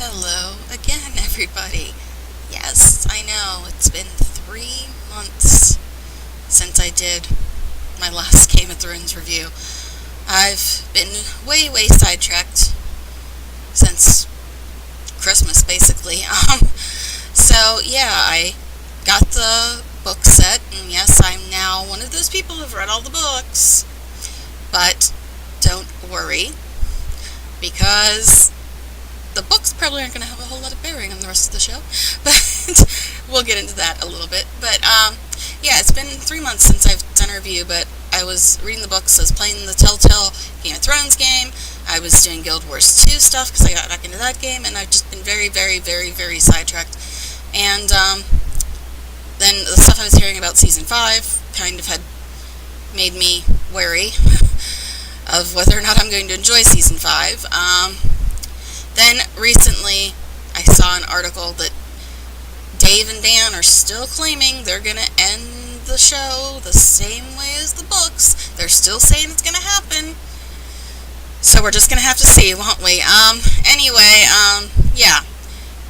Hello again, everybody. Yes, I know, it's been 3 months since I did my last Game of Thrones review. I've been way sidetracked since Christmas, basically. So yeah, I got the book set, and yes, I'm now one of those people who've read all the books. But don't worry, because the books probably aren't going to have a whole lot of bearing on the rest of the show, but we'll get into that a little bit. But yeah, it's been 3 months since I've done a review, but I was reading the books, I was playing the Telltale Game of Thrones game, I was doing Guild Wars 2 stuff because I got back into that game, and I've just been very sidetracked. And then the stuff I was hearing about Season 5 kind of had made me wary of whether or not I'm going to enjoy Season 5. Then recently, I saw an article that Dave and Dan are still claiming they're going to end the show the same way as the books. They're still saying it's going to happen. So we're just going to have to see, won't we? Anyway, yeah.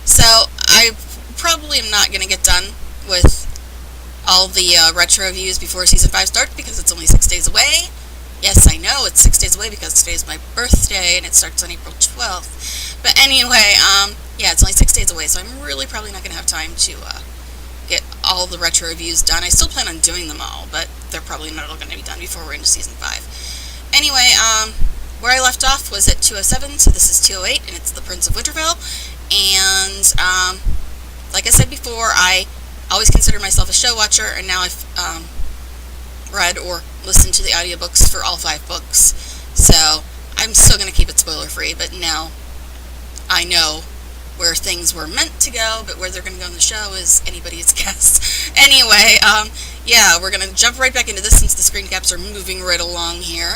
So I probably am not going to get done with all the retro reviews before Season 5 starts because it's only 6 days away. Yes, I know, it's 6 days away because today's my birthday and it starts on April 12th. But anyway, yeah, it's only 6 days away, so I'm really probably not going to have time to get all the retro reviews done. I still plan on doing them all, but they're probably not all going to be done before we're into Season 5. Anyway, where I left off was at 207, so this is 208, and it's The Prince of Winterfell. And, like I said before, I always considered myself a show watcher, and now I've read or listened to the audiobooks for all 5 books. So I'm still going to keep it spoiler-free, but now I know where things were meant to go, but where they're going to go in the show is anybody's guess. Anyway, yeah, we're going to jump right back into this since the screen caps are moving right along here.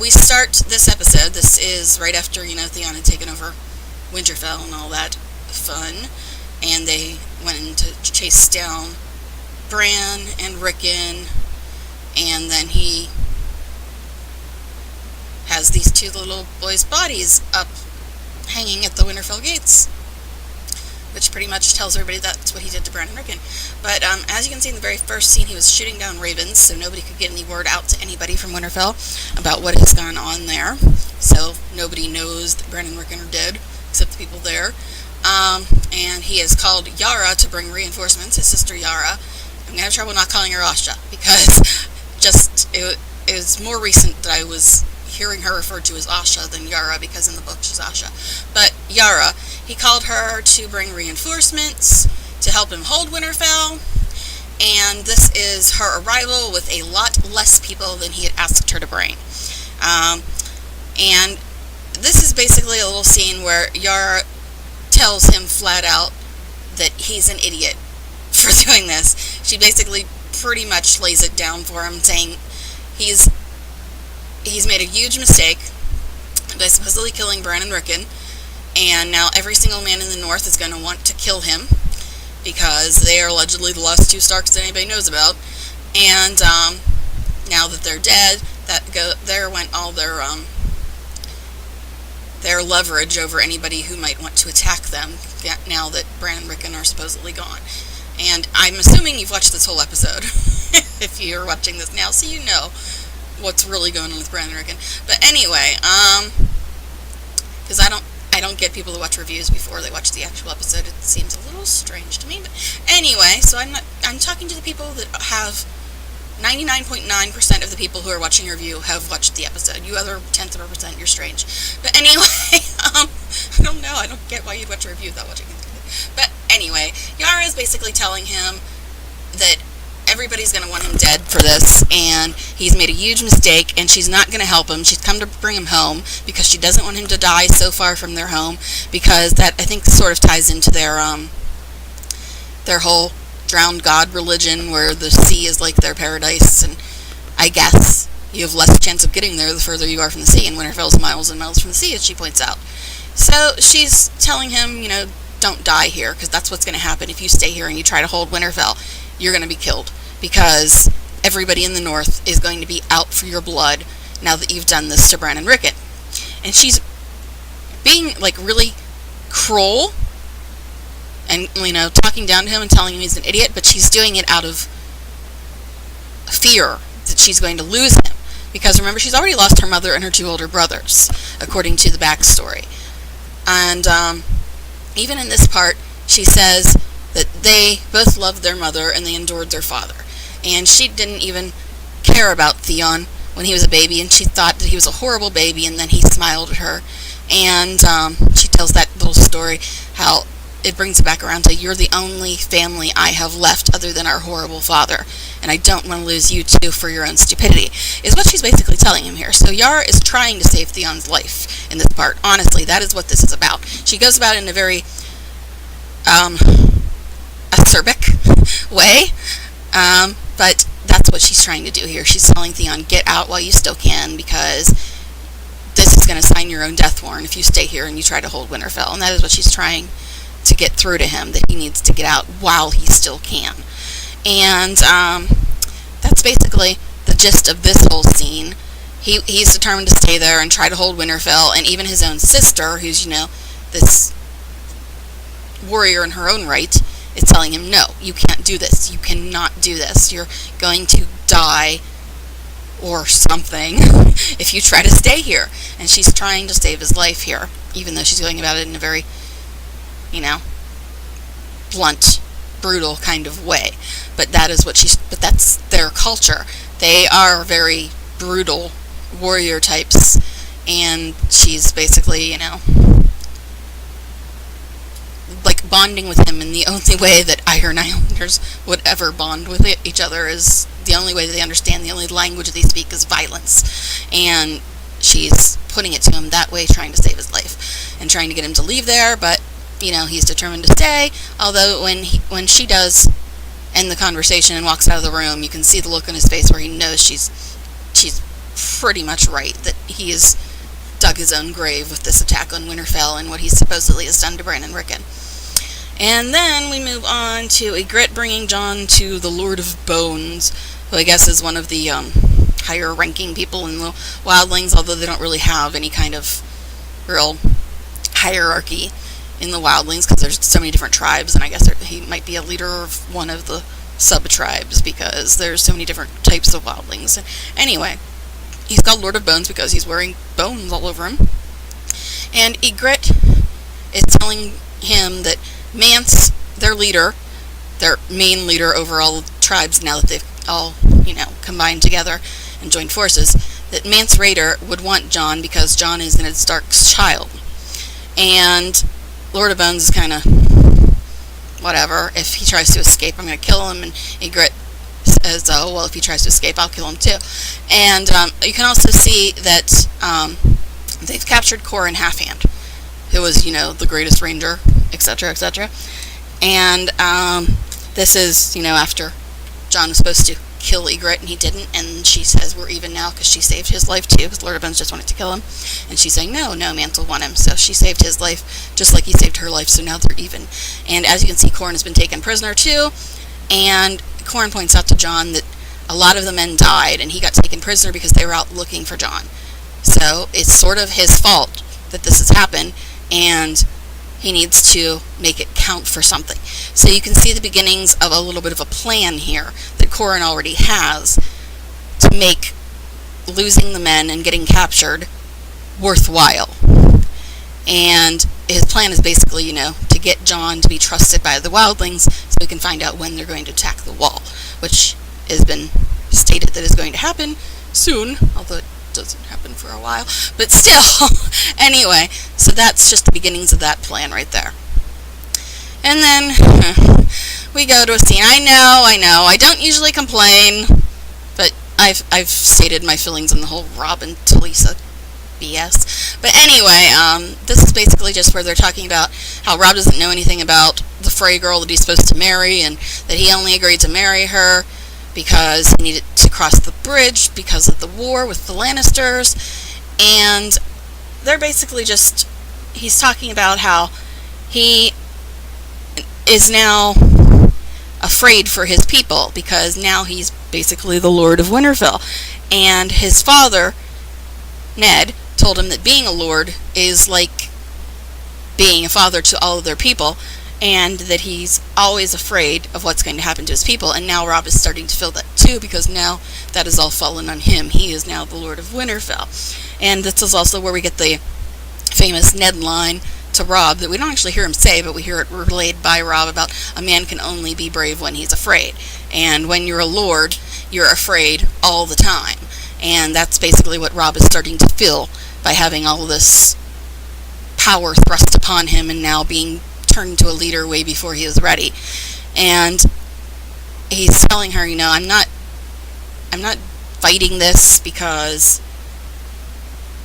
We start this episode. This is right after, Theon had taken over Winterfell and all that fun, and they went in to chase down Bran and Rickon, and then he has these 2 little boys' bodies up hanging at the Winterfell gates, which pretty much tells everybody that's what he did to Bran and Rickon. But as you can see in the very first scene, he was shooting down ravens, so nobody could get any word out to anybody from Winterfell about what has gone on there. So nobody knows that Bran and Rickon are dead, except the people there. And he has called Yara to bring reinforcements, his sister Yara. I'm going to have trouble not calling her Asha, because it was more recent that I was hearing her referred to as Asha than Yara, because in the book she's Asha. But Yara, he called her to bring reinforcements to help him hold Winterfell, and this is her arrival with a lot less people than he had asked her to bring. And this is basically a little scene where Yara tells him flat out that he's an idiot for doing this. She basically pretty much lays it down for him, saying he's made a huge mistake by supposedly killing Bran and Rickon, and now every single man in the North is going to want to kill him because they are allegedly the last 2 Starks that anybody knows about. And now that they're dead, there went all their leverage over anybody who might want to attack them now that Bran and Rickon are supposedly gone. And I'm assuming you've watched this whole episode, if you're watching this now, so you know what's really going on with Bran and Rickon. But anyway, because I don't get people to watch reviews before they watch the actual episode. It seems a little strange to me. But anyway, so I'm talking to the people that have 99.9% of the people who are watching your review have watched the episode. You other 0.1%, you're strange. But anyway, I don't know. I don't get why you'd watch a review without watching it. But anyway, Yara is basically telling him that everybody's going to want him dead for this, and he's made a huge mistake, and she's not going to help him. She's come to bring him home because she doesn't want him to die so far from their home, because that, I think, sort of ties into their whole drowned god religion, where the sea is like their paradise, and I guess you have less chance of getting there the further you are from the sea, and Winterfell's miles and miles from the sea, as she points out. So she's telling him, don't die here, because that's what's going to happen if you stay here and you try to hold Winterfell. You're going to be killed, because everybody in the North is going to be out for your blood now that you've done this to Bran and Rickon. And she's being, really cruel and, talking down to him and telling him he's an idiot, but she's doing it out of fear that she's going to lose him. Because remember, she's already lost her mother and her 2 older brothers, according to the backstory. And even in this part, she says that they both loved their mother and they endured their father. And she didn't even care about Theon when he was a baby, and she thought that he was a horrible baby, and then he smiled at her. And she tells that little story, how it brings it back around to, you're the only family I have left other than our horrible father, and I don't want to lose you too for your own stupidity, is what she's basically telling him here. So Yara is trying to save Theon's life in this part. Honestly, that is what this is about. She goes about it in a very acerbic way, but that's what she's trying to do here. She's telling Theon, get out while you still can, because this is going to sign your own death warrant if you stay here and you try to hold Winterfell. And that is what she's trying to get through to him, that he needs to get out while he still can. And that's basically the gist of this whole scene. He's determined to stay there and try to hold Winterfell, and even his own sister, who's, this warrior in her own right, is telling him, no, you can't do this. You cannot do this. You're going to die or something if you try to stay here. And she's trying to save his life here, even though she's going about it in a very, blunt, brutal kind of way. But that's their culture. They are very brutal warrior types, and she's basically, like bonding with him in the only way that Iron Islanders would ever bond with each other. Is the only way that they understand, the only language they speak is violence. And she's putting it to him that way, trying to save his life and trying to get him to leave there, but he's determined to stay. Although when she does end the conversation and walks out of the room, you can see the look on his face where he knows she's pretty much right, that he has dug his own grave with this attack on Winterfell and what he supposedly has done to Bran and Rickon. And then we move on to Ygritte bringing Jon to the Lord of Bones, who I guess is one of the higher ranking people in the Wildlings, although they don't really have any kind of real hierarchy in the Wildlings, because there's so many different tribes, and I guess he might be a leader of one of the sub-tribes, because there's so many different types of Wildlings. Anyway, he's called Lord of Bones because he's wearing bones all over him. And Ygritte is telling him that Mance, their leader, their main leader over all the tribes, now that they've all, combined together and joined forces, that Mance Rayder would want Jon because Jon is Ned Stark's child. And Lord of Bones is kind of whatever. If he tries to escape, I'm going to kill him. And Ygritte says, oh, well, if he tries to escape, I'll kill him too. And you can also see that they've captured Qhorin Halfhand, who was, the greatest ranger, etc., etc. And this is, after Jon was supposed to kill Ygritte, and he didn't, and she says we're even now because she saved his life too, because Lord of Bones just wanted to kill him, and she's saying no, Mance will want him, so she saved his life just like he saved her life, so now they're even. And as you can see, Qhorin has been taken prisoner too, and Qhorin points out to Jon that a lot of the men died, and he got taken prisoner because they were out looking for Jon. So it's sort of his fault that this has happened, and he needs to make it count for something. So you can see the beginnings of a little bit of a plan here that Qhorin already has to make losing the men and getting captured worthwhile. And his plan is basically, to get Jon to be trusted by the Wildlings so we can find out when they're going to attack the wall, which has been stated that is going to happen soon, although it doesn't happen for a while, but still. Anyway, so that's just the beginnings of that plan right there. And then we go to a scene. I know, I don't usually complain, but I've stated my feelings on the whole Robb and Talisa BS. But anyway, this is basically just where they're talking about how Robb doesn't know anything about the Frey girl that he's supposed to marry, and that he only agreed to marry her because he needed to cross the bridge because of the war with the Lannisters. And they're basically just, he's talking about how he is now afraid for his people because now he's basically the Lord of Winterfell. And his father, Ned, told him that being a lord is like being a father to all of their people, and that he's always afraid of what's going to happen to his people. And now Robb is starting to feel that too, because now that has all fallen on him. He is now the Lord of Winterfell. And this is also where we get the famous Ned line to Robb that we don't actually hear him say, but we hear it relayed by Robb about a man can only be brave when he's afraid. And when you're a lord, you're afraid all the time. And that's basically what Robb is starting to feel by having all this power thrust upon him and now being turned into a leader way before he is ready. And he's telling her, I'm not fighting this because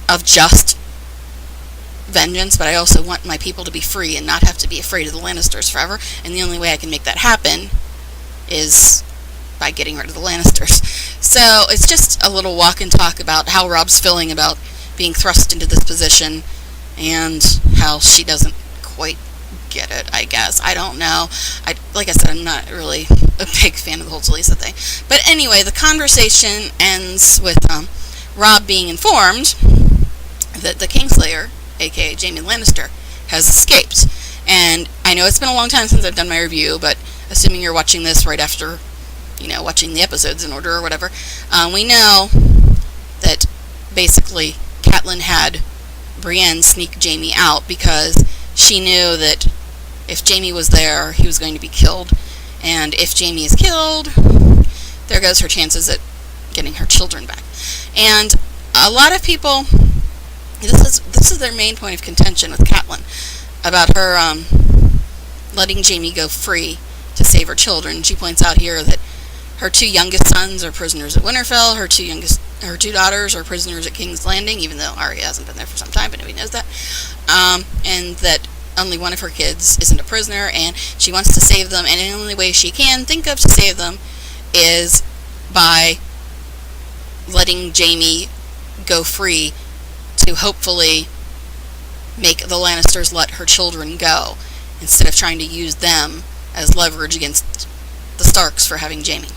of just vengeance, but I also want my people to be free and not have to be afraid of the Lannisters forever, and the only way I can make that happen is by getting rid of the Lannisters. So it's just a little walk and talk about how Robb's feeling about being thrust into this position and how she doesn't quite get it, I guess. I don't know. Like I said, I'm not really a big fan of the whole Talisa thing. But anyway, the conversation ends with Robb being informed that the Kingslayer, aka Jaime Lannister, has escaped. And I know it's been a long time since I've done my review, but assuming you're watching this right after, watching the episodes in order or whatever, we know that basically Catelyn had Brienne sneak Jaime out because she knew that if Jaime was there, he was going to be killed. And if Jaime is killed, there goes her chances at getting her children back. And a lot of people, this is their main point of contention with Catelyn, about her letting Jaime go free to save her children. She points out here that her two youngest sons are prisoners at Winterfell, her two daughters are prisoners at King's Landing, even though Arya hasn't been there for some time, but nobody knows that. And that only one of her kids isn't a prisoner, and she wants to save them, and the only way she can think of to save them is by letting Jaime go free to hopefully make the Lannisters let her children go, instead of trying to use them as leverage against the Starks for having Jaime.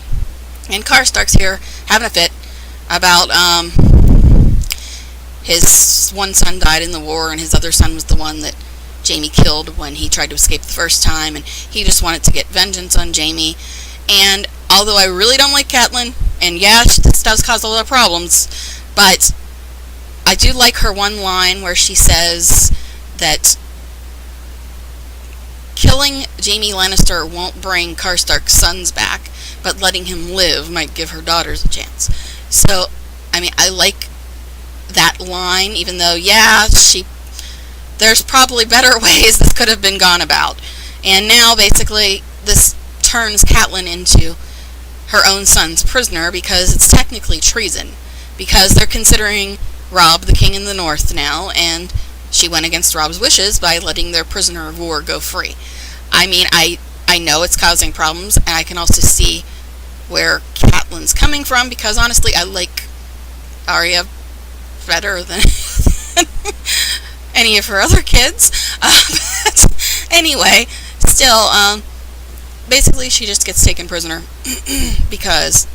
And Karstark's here having a fit about his one son died in the war, and his other son was the one that Jaime killed when he tried to escape the first time, and he just wanted to get vengeance on Jaime. And although I really don't like Catelyn, and yeah, this does cause a lot of problems, but I do like her one line where she says that killing Jaime Lannister won't bring Karstark's sons back, but letting him live might give her daughters a chance. So, I like that line, even though, there's probably better ways this could have been gone about. And now, basically, this turns Catelyn into her own son's prisoner, because it's technically treason, because they're considering Robb the king in the north now, and she went against Robb's wishes by letting their prisoner of war go free. I know it's causing problems, and I can also see where Catelyn's coming from, because honestly, I like Arya better than any of her other kids. But anyway, still, basically she just gets taken prisoner because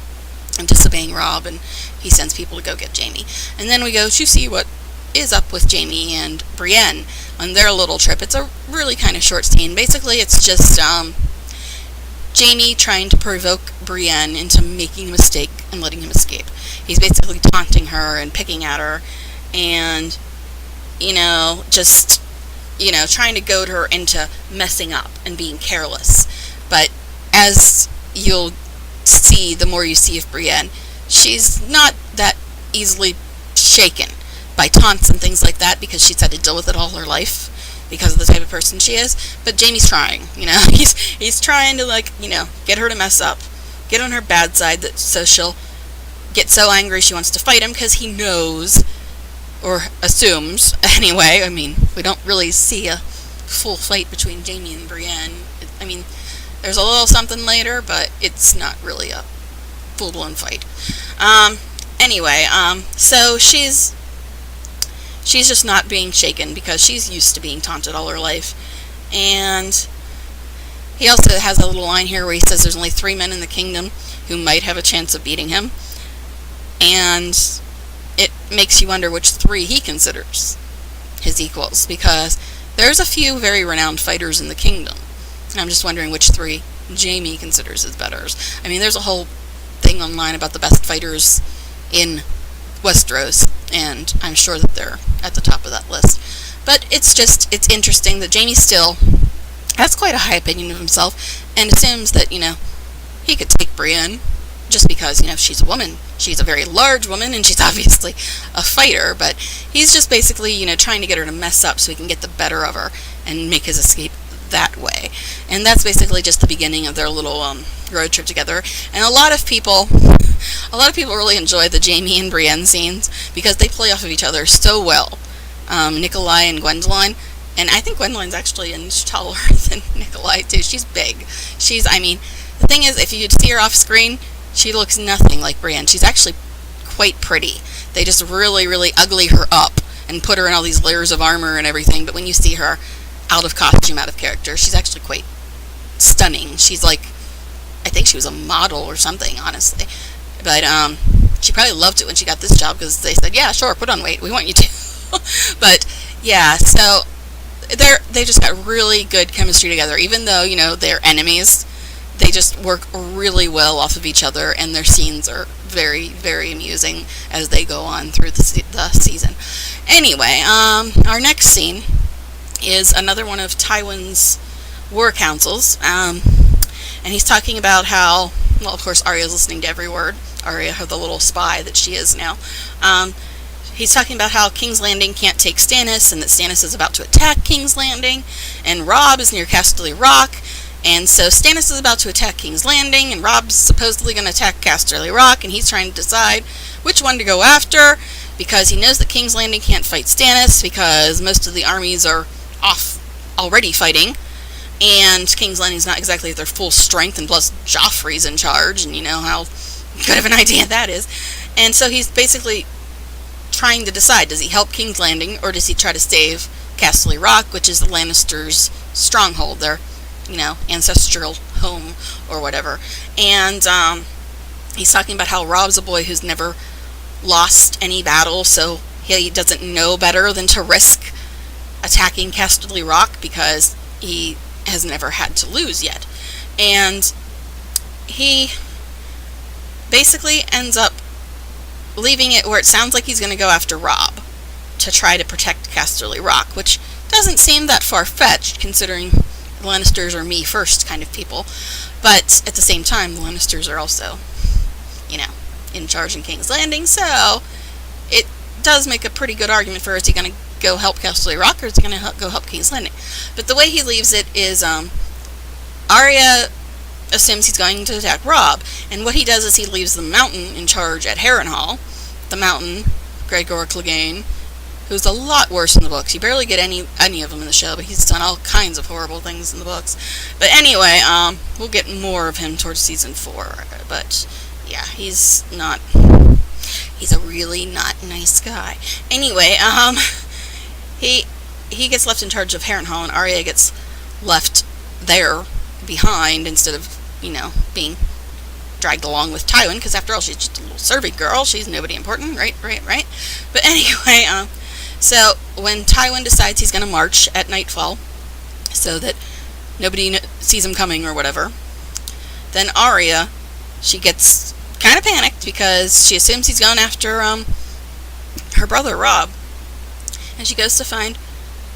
I'm disobeying Robb, and he sends people to go get Jaime. And then we go to see what is up with Jaime and Brienne on their little trip. It's a really kind of short scene. Basically, it's just Jaime trying to provoke Brienne into making a mistake and letting him escape. He's basically taunting her and picking at her, and trying to goad her into messing up and being careless. But as you'll see, the more you see of Brienne, she's not that easily shaken by taunts and things like that, because she's had to deal with it all her life because of the type of person she is. But Jaime's trying, he's trying to get her to mess up, get on her bad side, so she'll get so angry she wants to fight him, because he knows, or assumes anyway. We don't really see a full fight between Jaime and Brienne. There's a little something later, but it's not really a full-blown fight. So she's just not being shaken, because she's used to being taunted all her life. And he also has a little line here where he says there's only 3 men in the kingdom who might have a chance of beating him. And it makes you wonder which 3 he considers his equals, because there's a few very renowned fighters in the kingdom. And I'm just wondering which three Jaime considers his betters. I mean, there's a whole thing online about the best fighters in Westeros, and I'm sure that they're at the top of that list. But it's interesting that Jaime still has quite a high opinion of himself and assumes that, he could take Brienne just because, she's a woman. She's a very large woman, and she's obviously a fighter, but he's just basically, trying to get her to mess up so he can get the better of her and make his escape that way. And that's basically just the beginning of their little road trip together. And a lot of people really enjoy the Jaime and Brienne scenes because they play off of each other so well. Nikolai and Gwendolyn, and I think Gwendolyn's actually an inch taller than Nikolai too. She's big. The thing is, if you see her off screen, she looks nothing like Brienne. She's actually quite pretty. They just really, really ugly her up and put her in all these layers of armor and everything, but when you see her out of costume, out of character, she's actually quite stunning. She's like, I think she was a model or something, honestly. But she probably loved it when she got this job because they said, yeah, sure, put on weight, we want you to. But yeah, so they just got really good chemistry together. Even though, they're enemies, they just work really well off of each other, and their scenes are very, very amusing as they go on through the season. Anyway, our next scene is another one of Tywin's war councils, and he's talking about how, well, of course, Arya's listening to every word. Arya, the little spy that she is now. He's talking about how King's Landing can't take Stannis, and that Stannis is about to attack King's Landing, and Robb is near Casterly Rock, and so Stannis is about to attack King's Landing, and Robb's supposedly going to attack Casterly Rock, and he's trying to decide which one to go after, because he knows that King's Landing can't fight Stannis, because most of the armies are off already fighting, and King's Landing's not exactly at their full strength, and plus Joffrey's in charge, and you know how good of an idea that is. And so he's basically trying to decide, does he help King's Landing, or does he try to save Casterly Rock, which is the Lannisters' stronghold, their, ancestral home, or whatever. And he's talking about how Robb's a boy who's never lost any battle, so he doesn't know better than to risk attacking Casterly Rock, because he has never had to lose yet. And he basically ends up leaving it where it sounds like he's going to go after Robb to try to protect Casterly Rock, which doesn't seem that far-fetched, considering the Lannisters are me first kind of people. But at the same time, the Lannisters are also, in charge in King's Landing, so it does make a pretty good argument for, is he going to go help Casterly Rock, or is he going to go help King's Landing? But the way he leaves it is, Arya assumes he's going to attack Robb, and what he does is he leaves the Mountain in charge at Harrenhal. The Mountain, Gregor Clegane, who's a lot worse in the books. You barely get any of them in the show, but he's done all kinds of horrible things in the books. But anyway, we'll get more of him towards season 4. But yeah, he's a really not nice guy. Anyway, he gets left in charge of Harrenhal, and Arya gets left there behind instead of, being dragged along with Tywin, because after all, she's just a little servant girl. She's nobody important, right? But anyway, so when Tywin decides he's going to march at nightfall so that nobody sees him coming or whatever, then Arya, she gets kind of panicked because she assumes he's going after her brother Robb, and she goes to find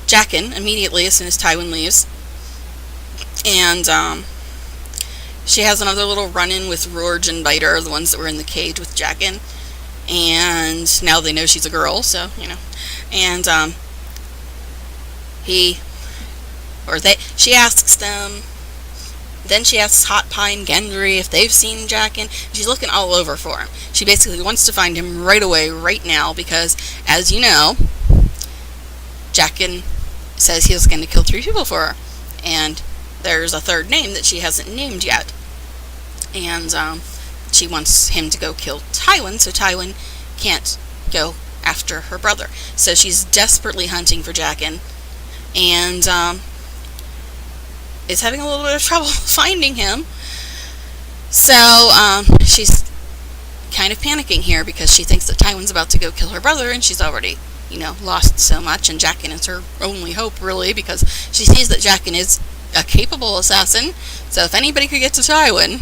Jaqen immediately as soon as Tywin leaves, and she has another little run-in with Rorge and Biter, the ones that were in the cage with Jaqen, and now they know she's a girl, so, and she asks them, then she asks Hot Pie and Gendry if they've seen Jaqen. She's looking all over for him. She basically wants to find him right away, right now, because, as you know, Jaqen says he was going to kill 3 people for her, and there's a third name that she hasn't named yet, and she wants him to go kill Tywin, so Tywin can't go after her brother. So she's desperately hunting for Jaqen, and is having a little bit of trouble finding him. So she's kind of panicking here because she thinks that Tywin's about to go kill her brother, and she's already, lost so much, and Jaqen is her only hope, really, because she sees that Jaqen is a capable assassin. So if anybody could get to Tywin,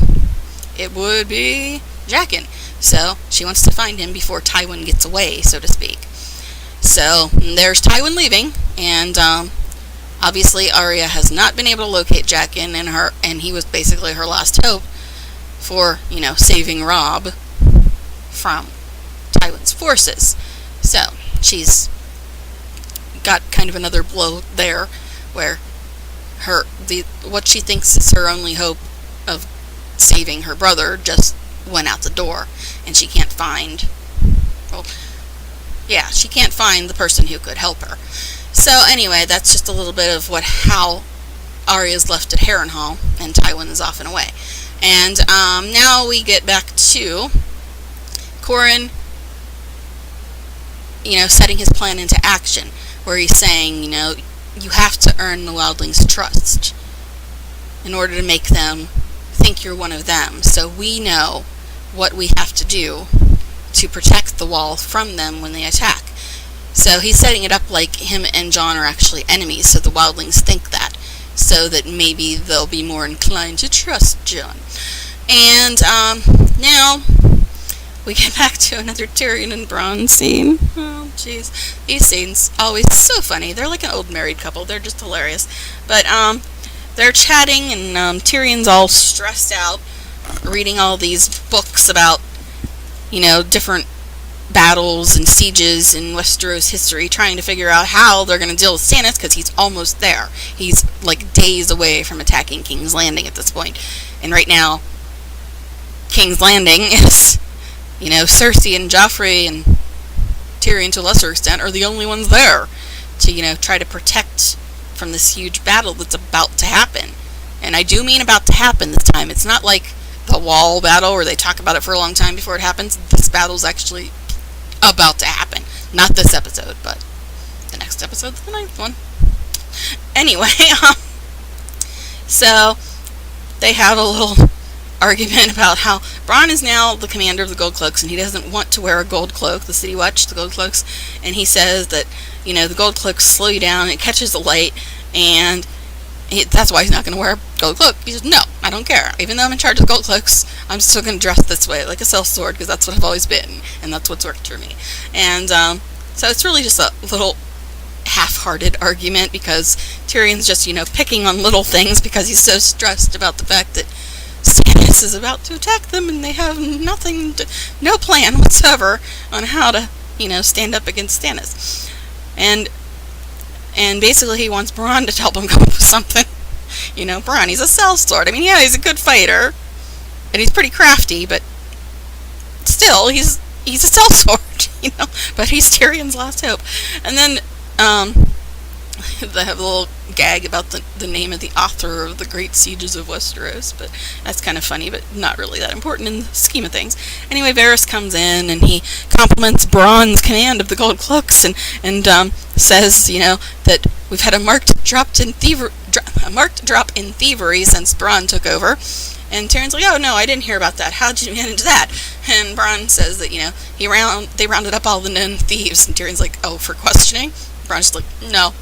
it would be Jaqen. So she wants to find him before Tywin gets away, so to speak. So there's Tywin leaving, and obviously Arya has not been able to locate Jaqen, and he was basically her last hope for, saving Robb from Tywin's forces. So she's got kind of another blow there, where what she thinks is her only hope of saving her brother just went out the door, and she can't find the person who could help her. So anyway, that's just a little bit of how Arya's left at Harrenhal, and Tywin is off and away. And now we get back to Qhorin, setting his plan into action, where he's saying, you have to earn the wildlings' trust in order to make them think you're one of them. So we know what we have to do to protect the wall from them when they attack. So he's setting it up like him and Jon are actually enemies, so the wildlings think that, so that maybe they'll be more inclined to trust Jon. And now we get back to another Tyrion and Bronn scene. Oh, jeez. These scenes, always so funny. They're like an old married couple. They're just hilarious. But they're chatting, and Tyrion's all stressed out, reading all these books about, different battles and sieges in Westeros history, trying to figure out how they're going to deal with Stannis, because he's almost there. He's like days away from attacking King's Landing at this point. And right now, King's Landing is, Cersei and Joffrey and Tyrion to a lesser extent are the only ones there to, try to protect from this huge battle that's about to happen. And I do mean about to happen this time. It's not like the Wall battle where they talk about it for a long time before it happens. This battle's actually about to happen. Not this episode, but the next episode's the 9th one. Anyway, so they have a little argument about how Bronn is now the commander of the Gold Cloaks, and he doesn't want to wear a gold cloak, the City Watch, the Gold Cloaks, and he says that, the Gold Cloaks slow you down, it catches the light, and that's why he's not going to wear a gold cloak. He says, no, I don't care. Even though I'm in charge of Gold Cloaks, I'm still going to dress this way, like a sellsword, because that's what I've always been, and that's what's worked for me. And so it's really just a little half-hearted argument, because Tyrion's just, picking on little things because he's so stressed about the fact that Stannis is about to attack them, and they have no plan whatsoever on how to, stand up against Stannis. And basically he wants Bronn to help him come up with something. Bronn, he's a sellsword. I mean, yeah, he's a good fighter, and he's pretty crafty, but still, he's a sellsword, but he's Tyrion's last hope. And then, they have a little gag about the name of the author of the Great Sieges of Westeros, but that's kind of funny, but not really that important in the scheme of things. Anyway, Varys comes in, and he compliments Bronn's command of the Gold Cloaks, and says, that we've had a marked drop in thievery since Bronn took over. And Tyrion's like, oh, no, I didn't hear about that. How'd you manage that? And Bronn says that, they rounded up all the known thieves. And Tyrion's like, oh, for questioning? Bronn's like, no.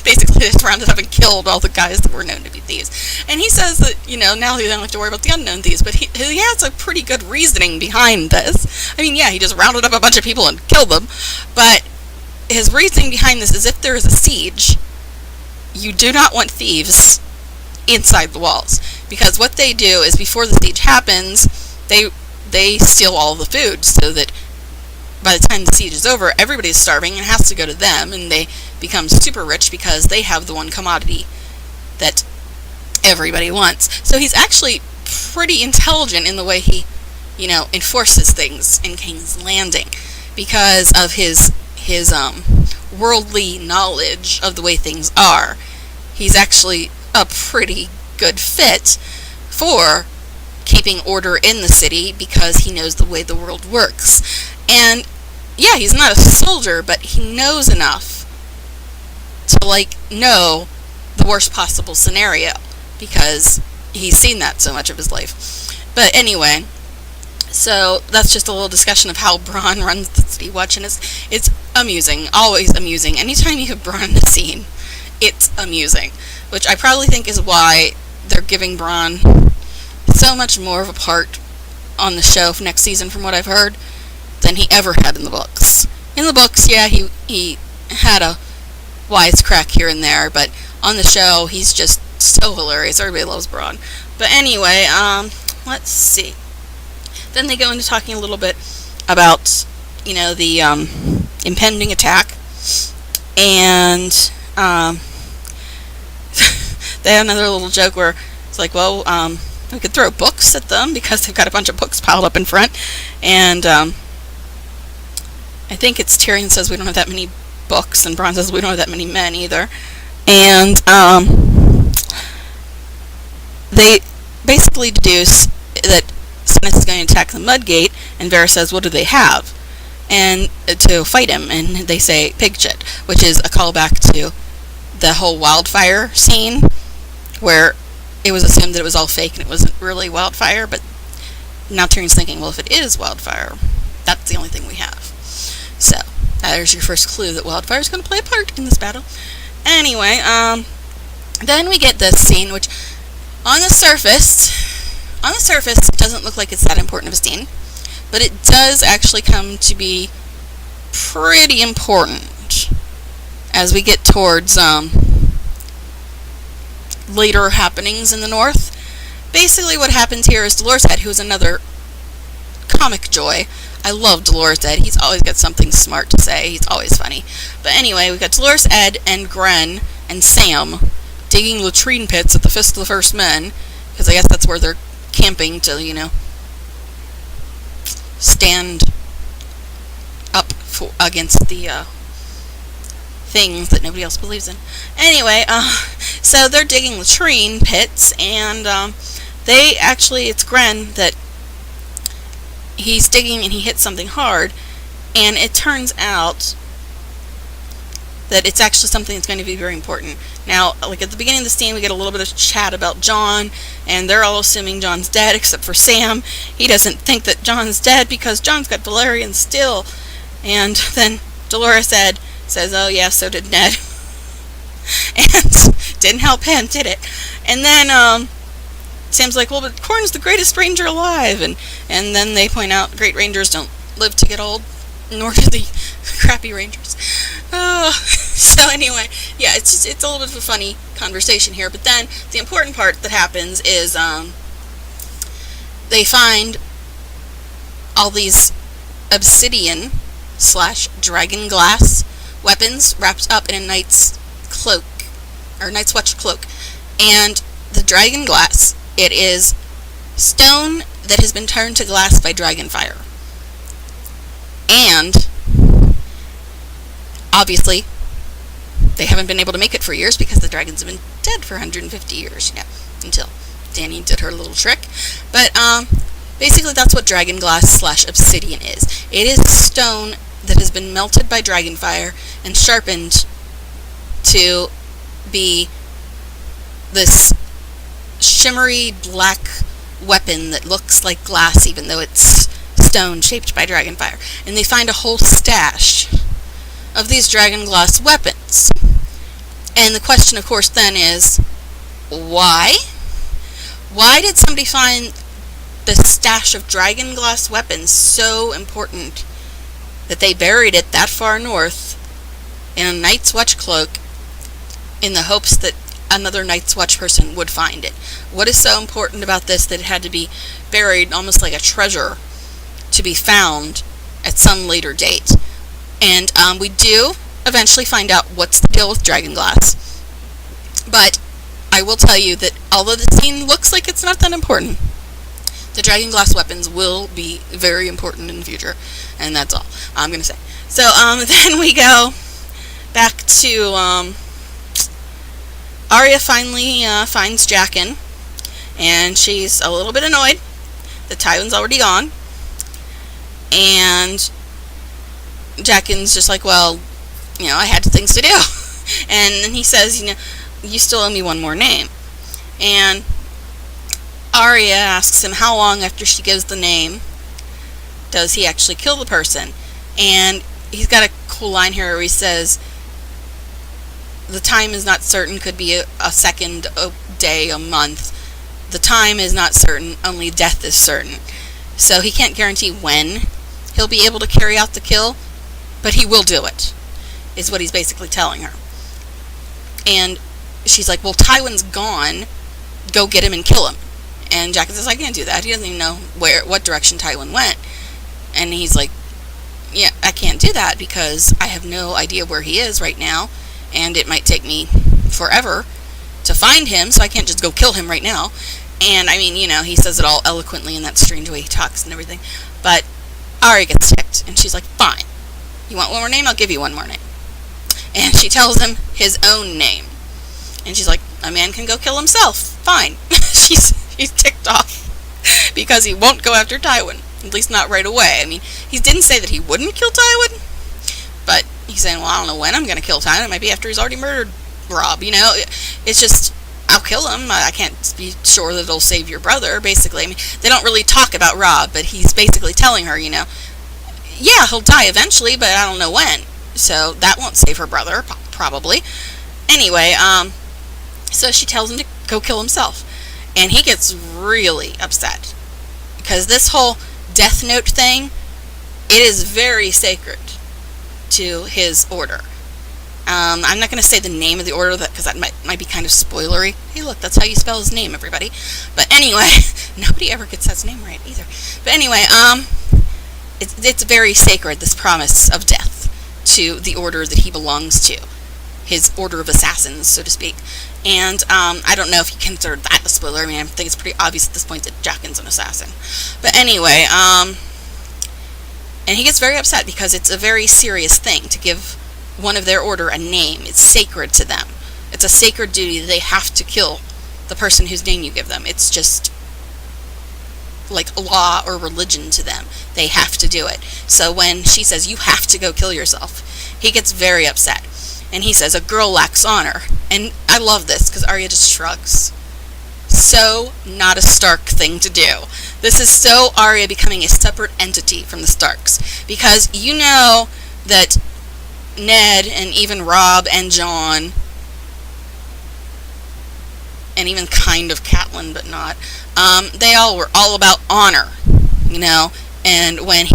Basically, they just rounded up and killed all the guys that were known to be thieves. And he says that, now he doesn't have to worry about the unknown thieves, but he has a pretty good reasoning behind this. I mean, yeah, he just rounded up a bunch of people and killed them, but his reasoning behind this is if there is a siege, you do not want thieves inside the walls, because what they do is before the siege happens, they steal all the food, so that by the time the siege is over, everybody's starving and has to go to them, and they become super rich because they have the one commodity that everybody wants. So he's actually pretty intelligent in the way he, enforces things in King's Landing, because of his worldly knowledge of the way things are. He's actually a pretty good fit for keeping order in the city, because he knows the way the world works. And yeah, he's not a soldier, but he knows enough to know the worst possible scenario, because he's seen that so much of his life. But anyway, so that's just a little discussion of how Bronn runs the City Watch, and it's amusing, always amusing. Anytime you have Bronn in the scene, it's amusing, which I probably think is why they're giving Bronn so much more of a part on the show for next season, from what I've heard, than he ever had in the books. In the books, yeah, he had a wisecrack here and there, but on the show, he's just so hilarious. Everybody loves Bronn. But anyway, let's see. Then they go into talking a little bit about, the impending attack, and they had another little joke where it's like, well, we could throw books at them because they've got a bunch of books piled up in front, and I think it's Tyrion says we don't have that many books, and Bronn says we don't have that many men either, and they basically deduce that Stannis is going to attack the Mudgate, and Varys says, what do they have? And to fight him, and they say pig shit, which is a callback to the whole wildfire scene, where it was assumed that it was all fake and it wasn't really wildfire, but now Tyrion's thinking, well, if it is wildfire, that's the only thing we have. So, there's your first clue that wildfire is going to play a part in this battle. Anyway, then we get this scene, which on the surface, it doesn't look like it's that important of a scene, but it does actually come to be pretty important as we get towards later happenings in the North. Basically what happens here is Dolorous Edd, who is another comic joy. I love Dolorous Edd. He's always got something smart to say. He's always funny. But anyway, we've got Dolorous Edd and Gren and Sam digging latrine pits at the Fist of the First Men, because I guess that's where they're camping to, stand up against the things that nobody else believes in. Anyway, so they're digging latrine pits, and it's Gren that he's digging and he hits something hard, and it turns out that it's actually something that's going to be very important. Now, like at the beginning of the scene, we get a little bit of chat about Jon, and they're all assuming Jon's dead, except for Sam. He doesn't think that Jon's dead because Jon's got Valyrian still. And then Dolorous Edd says, oh yeah, so did Ned. And didn't help him, did it? And then Sam's like, well, but Qhorin's the greatest ranger alive. And then they point out great rangers don't live to get old, nor do the crappy rangers. So anyway, yeah, it's a little bit of a funny conversation here. But then the important part that happens is they find all these obsidian / dragon glass weapons wrapped up in a knight's cloak, or knight's watch cloak. And the dragon glass, it is stone that has been turned to glass by dragon fire. And obviously, they haven't been able to make it for years because the dragons have been dead for 150 years, until Dany did her little trick. But basically, that's what dragon glass / obsidian is. It is stone that has been melted by dragon fire and sharpened to be this shimmery black weapon that looks like glass, even though it's stone shaped by dragon fire. And they find a whole stash of these dragon glass weapons. And the question, of course, then is, why? Why did somebody find the stash of dragon glass weapons so important that they buried it that far north in a Night's Watch cloak in the hopes that another Night's Watch person would find it? What is so important about this that it had to be buried almost like a treasure to be found at some later date? And we do eventually find out what's the deal with dragon glass. But I will tell you that although the scene looks like it's not that important, the dragon glass weapons will be very important in the future. And that's all I'm going to say. So then we go back to Arya finally finds Jaqen, and she's a little bit annoyed that Tywin's already gone. And Jaqen's just like, well, I had things to do. And then he says, you still owe me one more name. And Arya asks him how long after she gives the name does he actually kill the person. And he's got a cool line here where he says, the time is not certain, could be a second, a day, a month. The time is not certain, only death is certain. So he can't guarantee when he'll be able to carry out the kill, but he will do it, is what he's basically telling her. And she's like, well, Tywin's gone, go get him and kill him. And Jaqen says, I can't do that. He doesn't even know what direction Tywin went. And he's like, yeah, I can't do that because I have no idea where he is right now, and it might take me forever to find him, so I can't just go kill him right now. And, I mean, he says it all eloquently in that strange way he talks and everything. But Arya gets ticked, and she's like, fine. You want one more name? I'll give you one more name. And she tells him his own name. And she's like, a man can go kill himself. Fine. She's ticked off because he won't go after Tywin. At least not right away. I mean, he didn't say that he wouldn't kill Tywin, but he's saying, well, I don't know when I'm going to kill Tywin. It might be after he's already murdered Robb, It's just, I'll kill him. I can't be sure that it'll save your brother, basically. I mean, they don't really talk about Robb, but he's basically telling her, yeah, he'll die eventually, but I don't know when. So that won't save her brother, probably. Anyway, so she tells him to go kill himself. And he gets really upset. Because this whole Death Note thing, it is very sacred to his order. I'm not going to say the name of the order because that might be kind of spoilery. Hey, look, that's how you spell his name, everybody. But anyway, nobody ever gets his name right either. But anyway, it's very sacred, this promise of death to the order that he belongs to, his order of assassins, so to speak. And I don't know if you consider that a spoiler. I mean, I think it's pretty obvious at this point that Jaqen's an assassin. But anyway, and he gets very upset because it's a very serious thing to give one of their order a name. It's sacred to them. It's a sacred duty that they have to kill the person whose name you give them. It's just like law or religion to them. They have to do it. So when she says, you have to go kill yourself, he gets very upset. And he says, a girl lacks honor. And I love this because Arya just shrugs. So not a Stark thing to do. This is so Arya becoming a separate entity from the Starks. Because you know that Ned and even Robb and Jon and even kind of Catelyn, but not, they all were all about honor, And when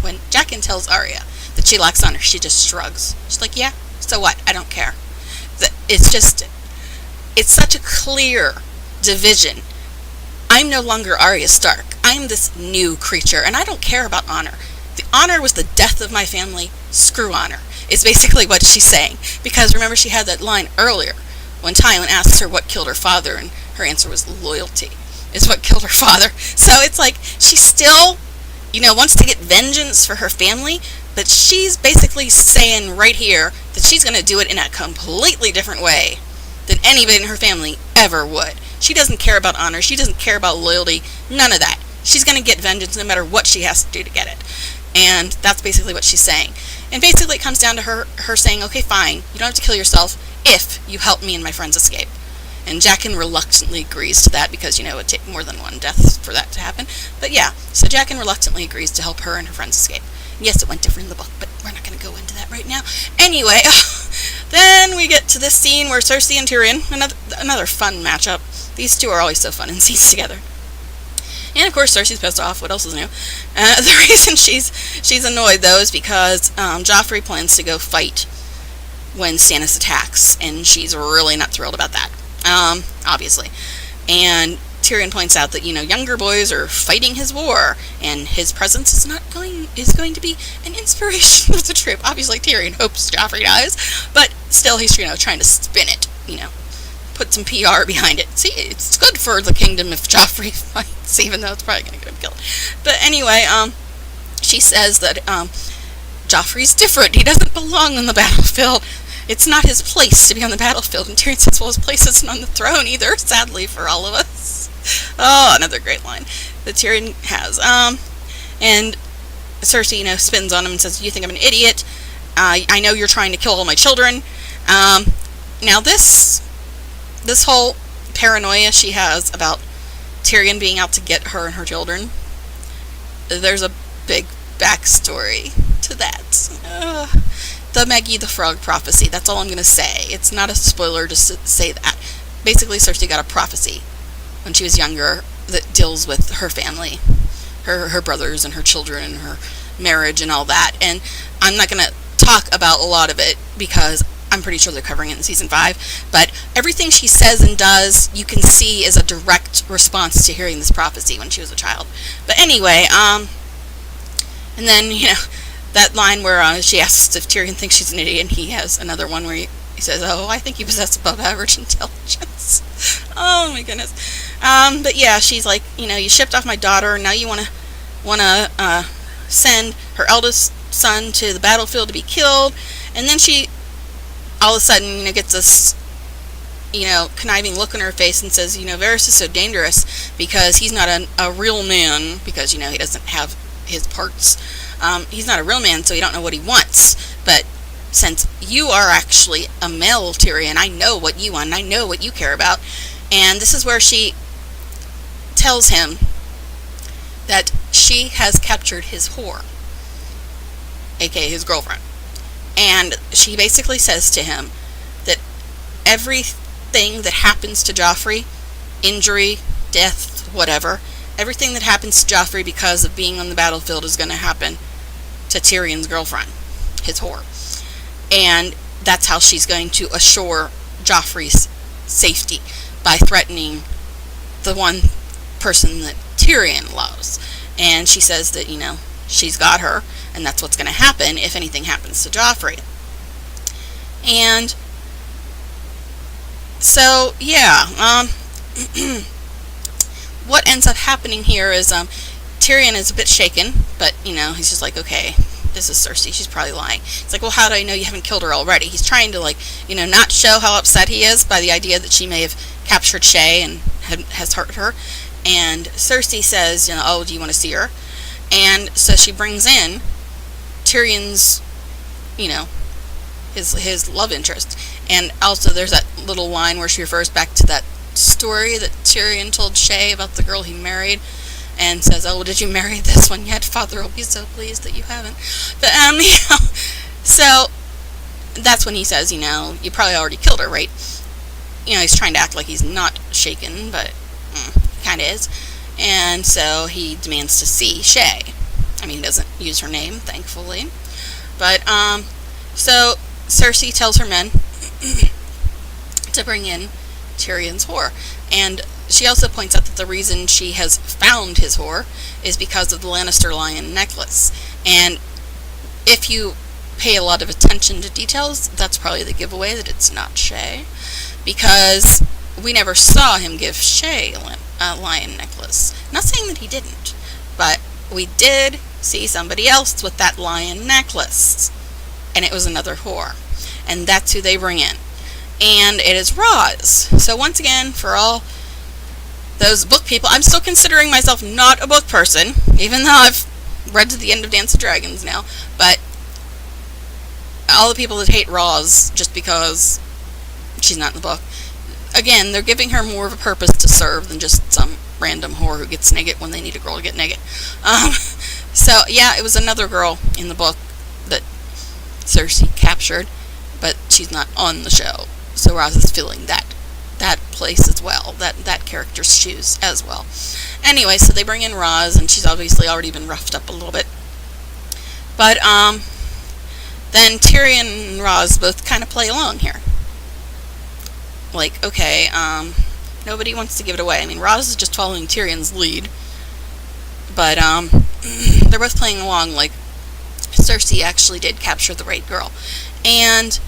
when Jaqen tells Arya that she lacks honor, she just shrugs. She's like, yeah, so what? I don't care. It's such a clear division. I'm no longer Arya Stark. I'm this new creature, and I don't care about honor. The honor was the death of my family. Screw honor. It's basically what she's saying. Because remember, she had that line earlier when Tywin asks her what killed her father, and her answer was loyalty is what killed her father. So it's like she still, wants to get vengeance for her family, but she's basically saying right here that she's going to do it in a completely different way than anybody in her family ever would. She doesn't care about honor. She doesn't care about loyalty. None of that. She's going to get vengeance no matter what she has to do to get it. And that's basically what she's saying. And basically it comes down to her saying, okay, fine, you don't have to kill yourself if you help me and my friends escape. And Jaqen reluctantly agrees to that because, it would take more than one death for that to happen. But yeah, so Jaqen reluctantly agrees to help her and her friends escape. Yes, it went different in the book, but we're not going to go into that right now. Anyway, then we get to this scene where Cersei and Tyrion, another fun matchup. These two are always so fun in scenes together. And of course, Cersei's pissed off. What else is new? The reason she's annoyed, though, is because Joffrey plans to go fight when Stannis attacks, and she's really not thrilled about that, obviously. And Tyrion points out that, younger boys are fighting his war, and his presence is going to be an inspiration of the troop. Obviously, Tyrion hopes Joffrey dies, but still he's, trying to spin it, put some PR behind it. See, it's good for the kingdom if Joffrey fights, even though it's probably going to get him killed. But anyway, she says that Joffrey's different. He doesn't belong on the battlefield. It's not his place to be on the battlefield. And Tyrion says, well, his place isn't on the throne either, sadly for all of us. Oh, another great line that Tyrion has. And Cersei, spins on him and says, you think I'm an idiot? I know you're trying to kill all my children. Now this whole paranoia she has about Tyrion being out to get her and her children, there's a big backstory to that. The Maggie the Frog prophecy. That's all I'm going to say. It's not a spoiler to say that. Basically, Cersei got a prophecy when she was younger that deals with her family, her brothers and her children and her marriage and all that. And I'm not going to talk about a lot of it because I'm pretty sure they're covering it in season 5. But everything she says and does, you can see is a direct response to hearing this prophecy when she was a child. But anyway, and then, that line where she asks if Tyrion thinks she's an idiot, and he has another one where he says, "Oh, I think you possess above average intelligence." Oh my goodness. But yeah, she's like, you shipped off my daughter, and now you want to send her eldest son to the battlefield to be killed, and then she all of a sudden, gets this, conniving look on her face and says, Varys is so dangerous because he's not a real man, because, he doesn't have his parts. He's not a real man, so you don't know what he wants. But since you are actually a male Tyrion, I know what you want, I know what you care about. And this is where she tells him that she has captured his whore, aka his girlfriend. And she basically says to him that everything that happens to Joffrey, injury, death, whatever, everything that happens to Joffrey because of being on the battlefield is going to happen to Tyrion's girlfriend, his whore. And that's how she's going to assure Joffrey's safety, by threatening the one person that Tyrion loves. And she says that, she's got her, and that's what's going to happen if anything happens to Joffrey. And so, yeah, what ends up happening here is Tyrion is a bit shaken, but, he's just like, okay, this is Cersei, she's probably lying. It's like, well, how do I know you haven't killed her already? He's trying to, not show how upset he is by the idea that she may have captured Shae and has hurt her. And Cersei says, oh, do you want to see her? And so she brings in Tyrion's, his love interest. And also there's that little line where she refers back to that story that Tyrion told Shae about the girl he married, and says, oh, did you marry this one yet? Father will be so pleased that you haven't. But, so that's when he says, you probably already killed her, right? He's trying to act like he's not shaken, but kind of is. And so he demands to see Shae. He doesn't use her name, thankfully. But, so Cersei tells her men to bring in Tyrion's whore. And she also points out that the reason she has found his whore is because of the Lannister lion necklace. And if you pay a lot of attention to details, that's probably the giveaway that it's not Shae. Because we never saw him give Shae a lion necklace. Not saying that he didn't, but we did see somebody else with that lion necklace. And it was another whore. And that's who they bring in. And it is Roz. So once again, for all those book people, I'm still considering myself not a book person, even though I've read to the end of Dance of Dragons now. But all the people that hate Roz just because she's not in the book, again, they're giving her more of a purpose to serve than just some random whore who gets naked when they need a girl to get naked. So, yeah, it was another girl in the book that Cersei captured, but she's not on the show. So Roz is filling that place as well, that character's shoes as well. Anyway, so they bring in Roz, and she's obviously already been roughed up a little bit. But, then Tyrion and Roz both kind of play along here. Like, okay, nobody wants to give it away. Roz is just following Tyrion's lead. But, they're both playing along like Cersei actually did capture the right girl. And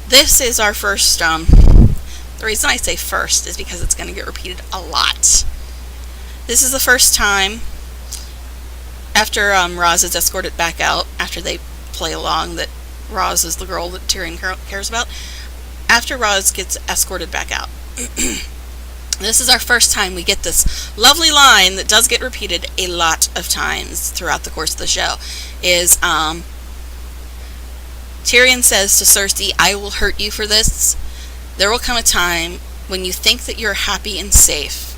this is our first, the reason I say first is because it's going to get repeated a lot. This is the first time, after Roz is escorted back out, after they play along that Roz is the girl that Tyrion cares about, after Roz gets escorted back out, this is our first time we get this lovely line that does get repeated a lot of times throughout the course of the show, is Tyrion says to Cersei, I will hurt you for this. There will come a time when you think that you're happy and safe,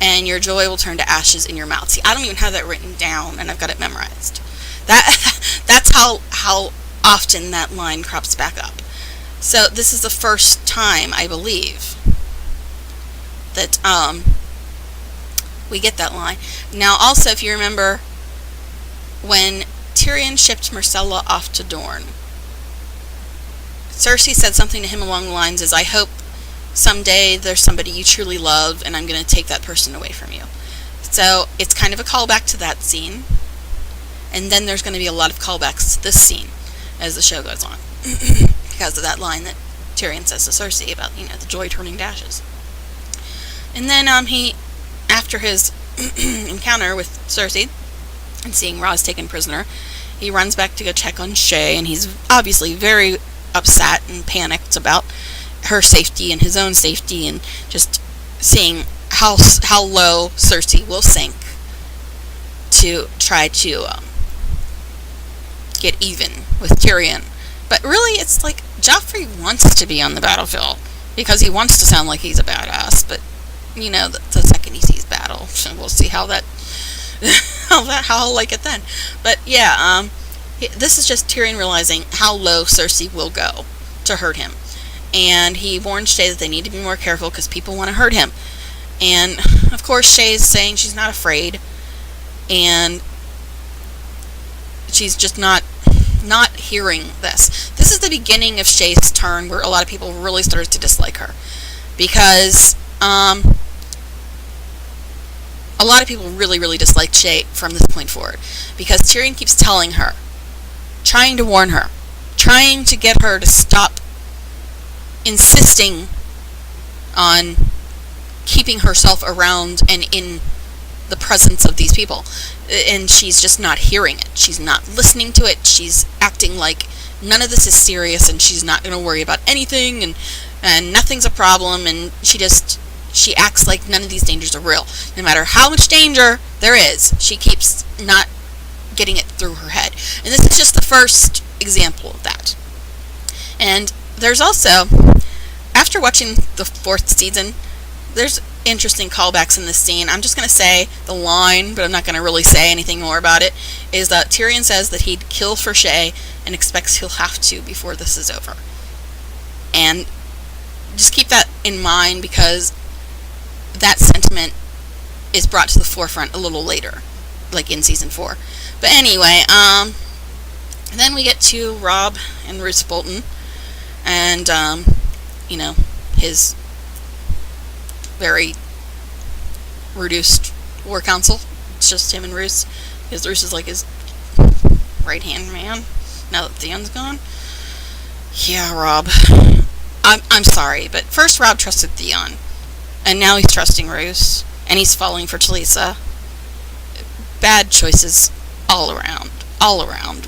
and your joy will turn to ashes in your mouth. See, I don't even have that written down, and I've got it memorized. That's how often that line crops back up. So this is the first time, I believe, that we get that line. Now, also, if you remember, when Tyrion shipped Myrcella off to Dorne, Cersei said something to him along the lines as, I hope someday there's somebody you truly love and I'm going to take that person away from you. So it's kind of a callback to that scene. And then there's going to be a lot of callbacks to this scene as the show goes on. Because of that line that Tyrion says to Cersei about, the joy turning to ashes. And then he, after his encounter with Cersei and seeing Roz taken prisoner, he runs back to go check on Shae, and he's obviously very upset and panicked about her safety and his own safety, and just seeing how low Cersei will sink to try to get even with Tyrion. But really, it's like Joffrey wants to be on the battlefield because he wants to sound like he's a badass. But the second he sees battle, we'll see how I'll like it then. But yeah, this is just Tyrion realizing how low Cersei will go to hurt him, and he warns Shae that they need to be more careful because people want to hurt him. And of course, Shae's saying she's not afraid, and she's just not hearing this. This is the beginning of Shae's turn where a lot of people really started to dislike her, because a lot of people really, really disliked Shae from this point forward, because Tyrion keeps telling her, trying to warn her, trying to get her to stop insisting on keeping herself around and in the presence of these people, and she's just not hearing it. She's not listening to it. She's acting like none of this is serious, and she's not going to worry about anything, and nothing's a problem, and she acts like none of these dangers are real. No matter how much danger there is, she keeps not getting it through her head. And this is just the first example of that. And there's also, after watching the 4th season, there's interesting callbacks in this scene. I'm just going to say the line, but I'm not going to really say anything more about it, is that Tyrion says that he'd kill for Shae and expects he'll have to before this is over. And just keep that in mind, because that sentiment is brought to the forefront a little later, like in season 4. But anyway, then we get to Robb and Roose Bolton, and his very reduced war council. It's just him and Roose, because Roose is like his right-hand man now that Theon's gone. Yeah, Robb. I'm sorry, but first Robb trusted Theon, and now he's trusting Roose, and he's falling for Talisa. Bad choices all around.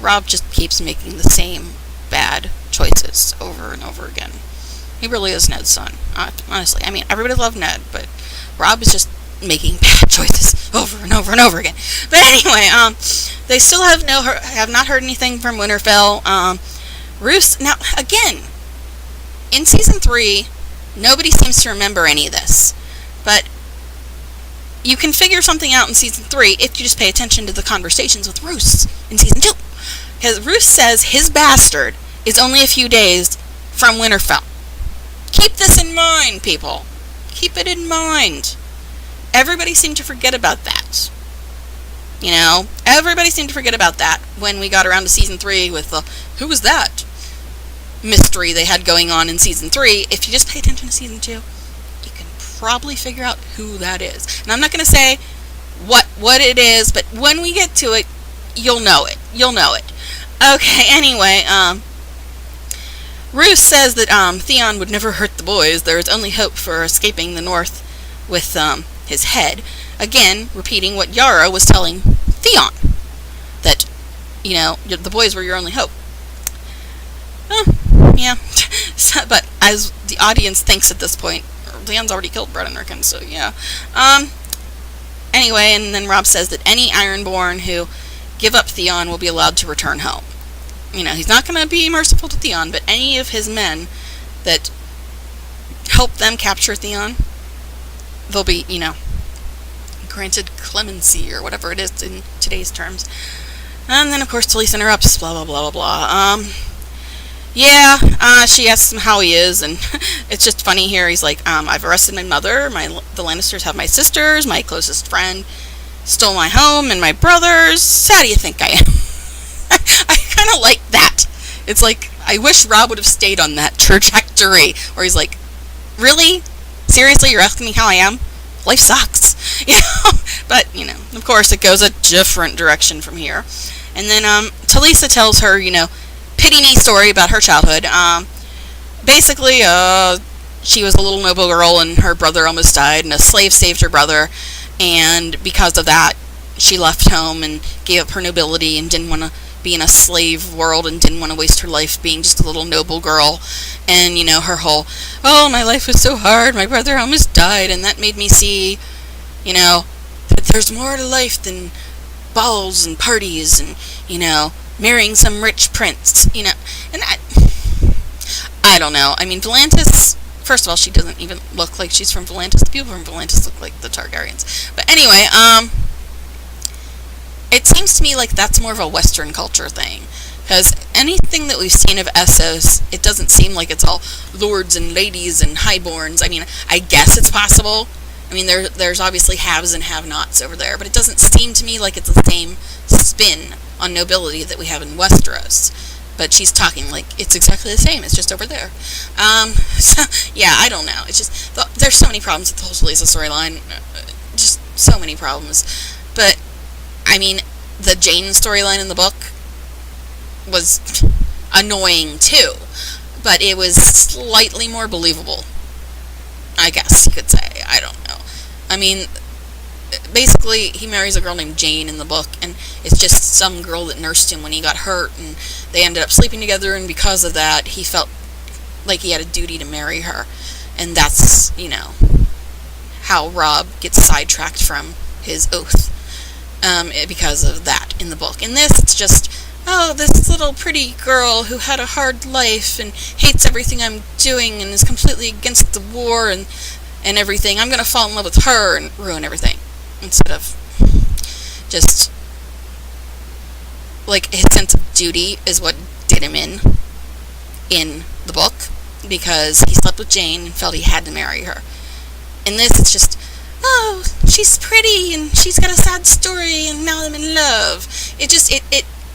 Robb just keeps making the same bad choices over and over again. He really is Ned's son, honestly. I mean, everybody loved Ned, but Robb is just making bad choices over and over and over again. But anyway, they still have not heard anything from Winterfell. Roose, now, again, in season 3, nobody seems to remember any of this, but you can figure something out in season 3 if you just pay attention to the conversations with Roose in season 2. Because Roose says his bastard is only a few days from Winterfell. Keep this in mind, people. Keep it in mind. Everybody seemed to forget about that. Everybody seemed to forget about that when we got around to season 3 with the, who was that mystery they had going on in season 3. If you just pay attention to season 2, you can probably figure out who that is. And I'm not going to say what it is, but when we get to it, you'll know it. Okay, anyway, Roose says that Theon would never hurt the boys. There is only hope for escaping the north with his head. Again, repeating what Yara was telling Theon, that, the boys were your only hope. Yeah. But as the audience thinks at this point, Theon's already killed Bran and Rickon, so yeah. Anyway, and then Robb says that any Ironborn who give up Theon will be allowed to return home. He's not going to be merciful to Theon, but any of his men that help them capture Theon, they'll be, granted clemency or whatever it is in today's terms. And then, of course, Talisa interrupts, blah, blah, blah, blah, blah. Yeah, she asks him how he is, and it's just funny here. He's like, I've arrested my mother, the Lannisters have my sisters, my closest friend stole my home, and my brothers. How do you think I am? I kind of like that. It's like, I wish Rob would have stayed on that trajectory, where he's like, really? Seriously, you're asking me how I am? Life sucks. But, of course, it goes a different direction from here. And then, Talisa tells her, pity me story about her childhood. Basically, she was a little noble girl, and her brother almost died, and a slave saved her brother, and because of that, she left home and gave up her nobility and didn't want to be in a slave world and didn't want to waste her life being just a little noble girl. And, her whole, oh, my life was so hard, my brother almost died, and that made me see, that there's more to life than balls and parties and, marrying some rich prince, and I don't know. I mean, Volantis, first of all, she doesn't even look like she's from Volantis. The people from Volantis look like the Targaryens. But anyway, it seems to me like that's more of a Western culture thing. Because anything that we've seen of Essos, it doesn't seem like it's all lords and ladies and highborns. I mean, I guess it's possible. I mean, there's obviously haves and have-nots over there, but it doesn't seem to me like it's the same spin on nobility that we have in Westeros. But she's talking like it's exactly the same. It's just over there. So, yeah, I don't know. It's just, there's so many problems with the whole Talisa storyline. Just so many problems. But, I mean, the Jane storyline in the book was annoying too. But it was slightly more believable, I guess you could say. I don't know. I mean, basically, he marries a girl named Jane in the book, and it's just some girl that nursed him when he got hurt, and they ended up sleeping together, and because of that, he felt like he had a duty to marry her. And that's, how Rob gets sidetracked from his oath, because of that in the book. In this, it's just, oh, this little pretty girl who had a hard life and hates everything I'm doing and is completely against the war and everything. I'm going to fall in love with her and ruin everything. Instead of just, like, his sense of duty is what did him in the book, because he slept with Jane and felt he had to marry her. In this, it's just, oh, she's pretty and she's got a sad story and now I'm in love. It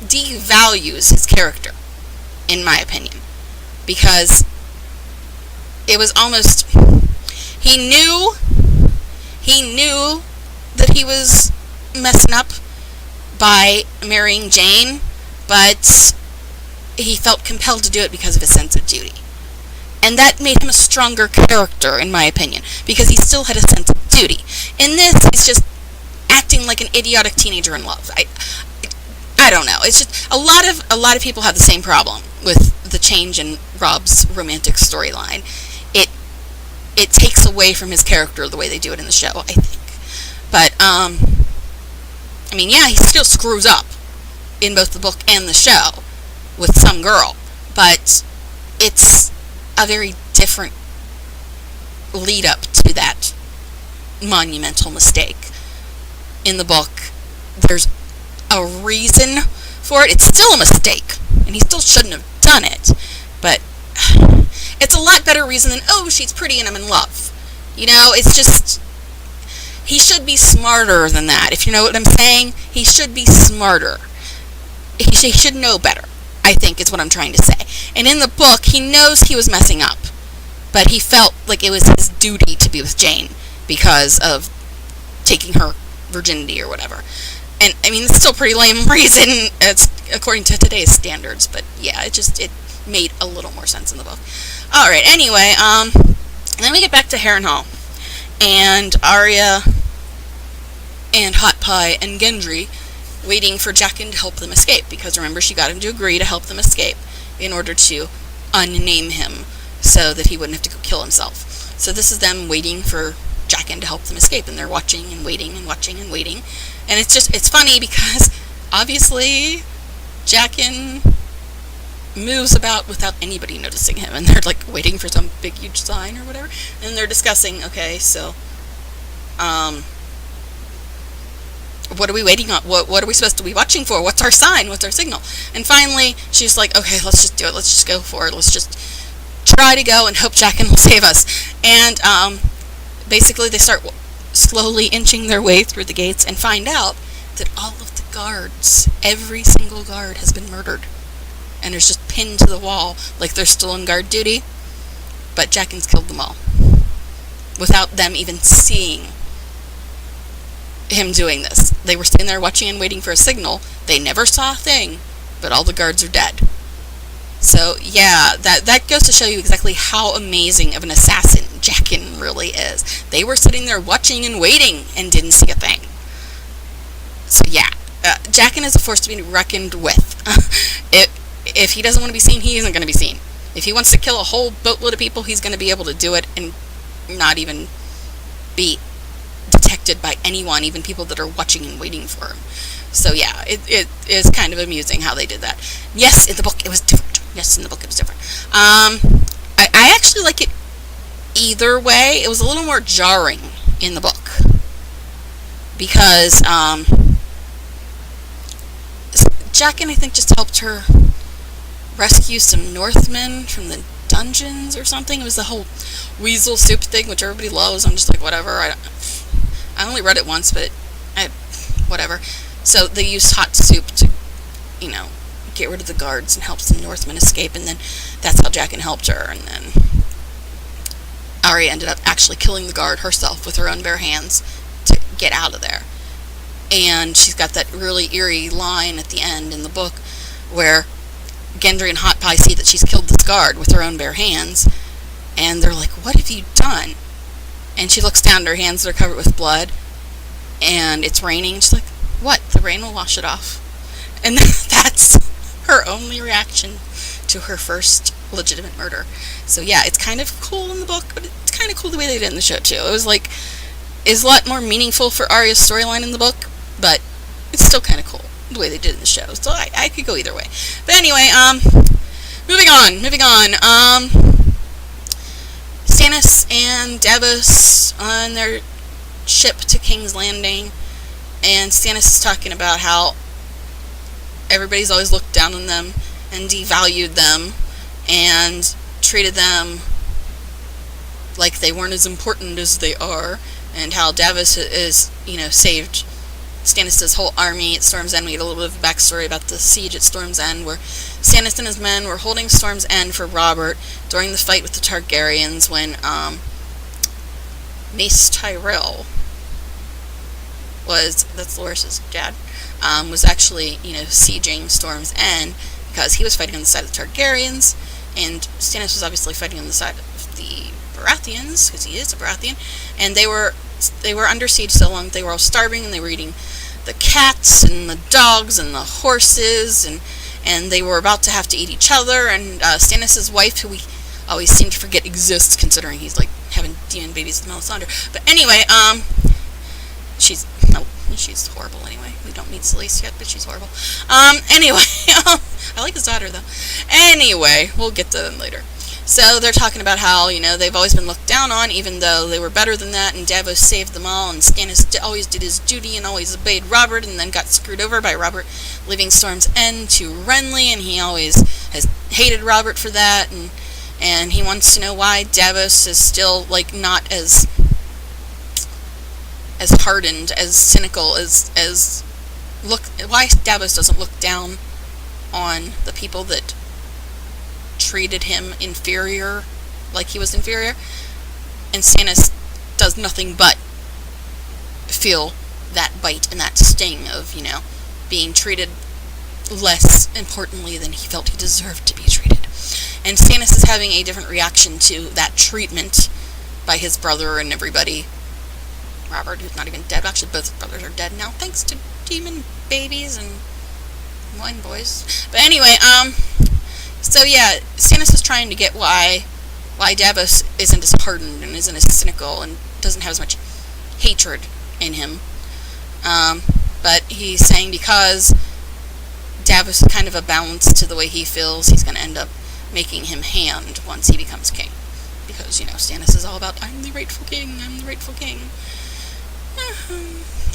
devalues his character, in my opinion, because it was almost, he knew that he was messing up by marrying Jane, but he felt compelled to do it because of his sense of duty. And that made him a stronger character, in my opinion, because he still had a sense of duty. In this, he's just acting like an idiotic teenager in love. I don't know. It's just a lot of people have the same problem with the change in Rob's romantic storyline. It takes away from his character the way they do it in the show, I think. But I mean, yeah, he still screws up in both the book and the show with some girl, but it's a very different lead up to that monumental mistake. In the book, there's a reason for it. It's still a mistake, and he still shouldn't have done it, but it's a lot better reason than, oh, she's pretty and I'm in love. It's just, he should be smarter than that, if you know what I'm saying. He should be smarter. He should know better, I think, is what I'm trying to say. And in the book, he knows he was messing up, but he felt like it was his duty to be with Jane because of taking her virginity or whatever. And, I mean, it's still a pretty lame reason, according to today's standards, but yeah, it made a little more sense in the book. Alright, anyway, and then we get back to Harrenhal, and Arya and Hot Pie and Gendry waiting for Jaqen to help them escape, because remember, she got him to agree to help them escape in order to unname him so that he wouldn't have to go kill himself. So this is them waiting for Jaqen to help them escape, and they're watching and waiting and watching and waiting. And it's funny because obviously Jaqen moves about without anybody noticing him, and they're like waiting for some big huge sign or whatever, and they're discussing, okay, so what are we waiting on? What are we supposed to be watching for? What's our sign? What's our signal? And finally, she's like, okay, let's just do it. Let's just go for it. Let's just try to go and hope Jaqen will save us. And basically, they start slowly inching their way through the gates and find out that all of the guards, every single guard, has been murdered. And is just pinned to the wall like they're still on guard duty. But Jaqen's killed them all without them even seeing him doing this. They were sitting there watching and waiting for a signal. They never saw a thing, but all the guards are dead. So yeah, that goes to show you exactly how amazing of an assassin Jaqen really is. They were sitting there watching and waiting and didn't see a thing. So yeah, Jaqen is a force to be reckoned with. If he doesn't want to be seen, he isn't going to be seen. If he wants to kill a whole boatload of people, he's going to be able to do it and not even be detected by anyone, even people that are watching and waiting for him. So yeah, it is kind of amusing how they did that. Yes, in the book it was different. I actually like it either way. It was a little more jarring in the book because Jaqen, I think, just helped her rescue some Northmen from the dungeons or something. It was the whole weasel soup thing, which everybody loves. I'm just like, whatever. I only read it once, but whatever. So they used hot soup to, get rid of the guards and help some Northmen escape, and then that's how Jaqen helped her. And then Arya ended up actually killing the guard herself with her own bare hands to get out of there. And she's got that really eerie line at the end in the book where Gendry and Hot Pie see that she's killed this guard with her own bare hands, and they're like, what have you done? And she looks down at her hands that are covered with blood, and it's raining. She's like, what? The rain will wash it off. And that's her only reaction to her first legitimate murder. So yeah, it's kind of cool in the book, but it's kind of cool the way they did it in the show too. It was like, is a lot more meaningful for Arya's storyline in the book, but it's still kind of cool the way they did it in the show. So I could go either way. But anyway, moving on. Stannis and Davos on their ship to King's Landing, and Stannis is talking about how everybody's always looked down on them and devalued them and treated them like they weren't as important as they are, and how Davos is, saved Stannis' whole army at Storm's End. We get a little bit of a backstory about the siege at Storm's End, where Stannis and his men were holding Storm's End for Robert during the fight with the Targaryens when Mace Tyrell that's Loras' dad, was actually, sieging Storm's End because he was fighting on the side of the Targaryens, and Stannis was obviously fighting on the side of the Baratheons, because he is a Baratheon, and they were under siege so long they were all starving, and they were eating the cats and the dogs and the horses, and they were about to have to eat each other, and Stannis' wife, who we always seem to forget exists, considering he's like having demon babies with Melisandre. But anyway, she's horrible anyway. We don't meet Selyse yet, but she's horrible. Anyway, I like his daughter though. Anyway, we'll get to them later. So they're talking about how, they've always been looked down on, even though they were better than that, and Davos saved them all, and Stannis always did his duty and always obeyed Robert, and then got screwed over by Robert leaving Storm's End to Renly, and he always has hated Robert for that, and he wants to know why Davos is still, not as hardened, as cynical, why Davos doesn't look down on the people that treated him inferior, like he was inferior. And Stannis does nothing but feel that bite and that sting of, being treated less importantly than he felt he deserved to be treated. And Stannis is having a different reaction to that treatment by his brother and everybody. Robert, who's not even dead. Actually, both brothers are dead now, thanks to demon babies and wine boys. But anyway, so yeah, Stannis is trying to get why Davos isn't as hardened and isn't as cynical and doesn't have as much hatred in him. But he's saying because Davos is kind of a balance to the way he feels, he's going to end up making him hand once he becomes king. Because, Stannis is all about, I'm the rightful king.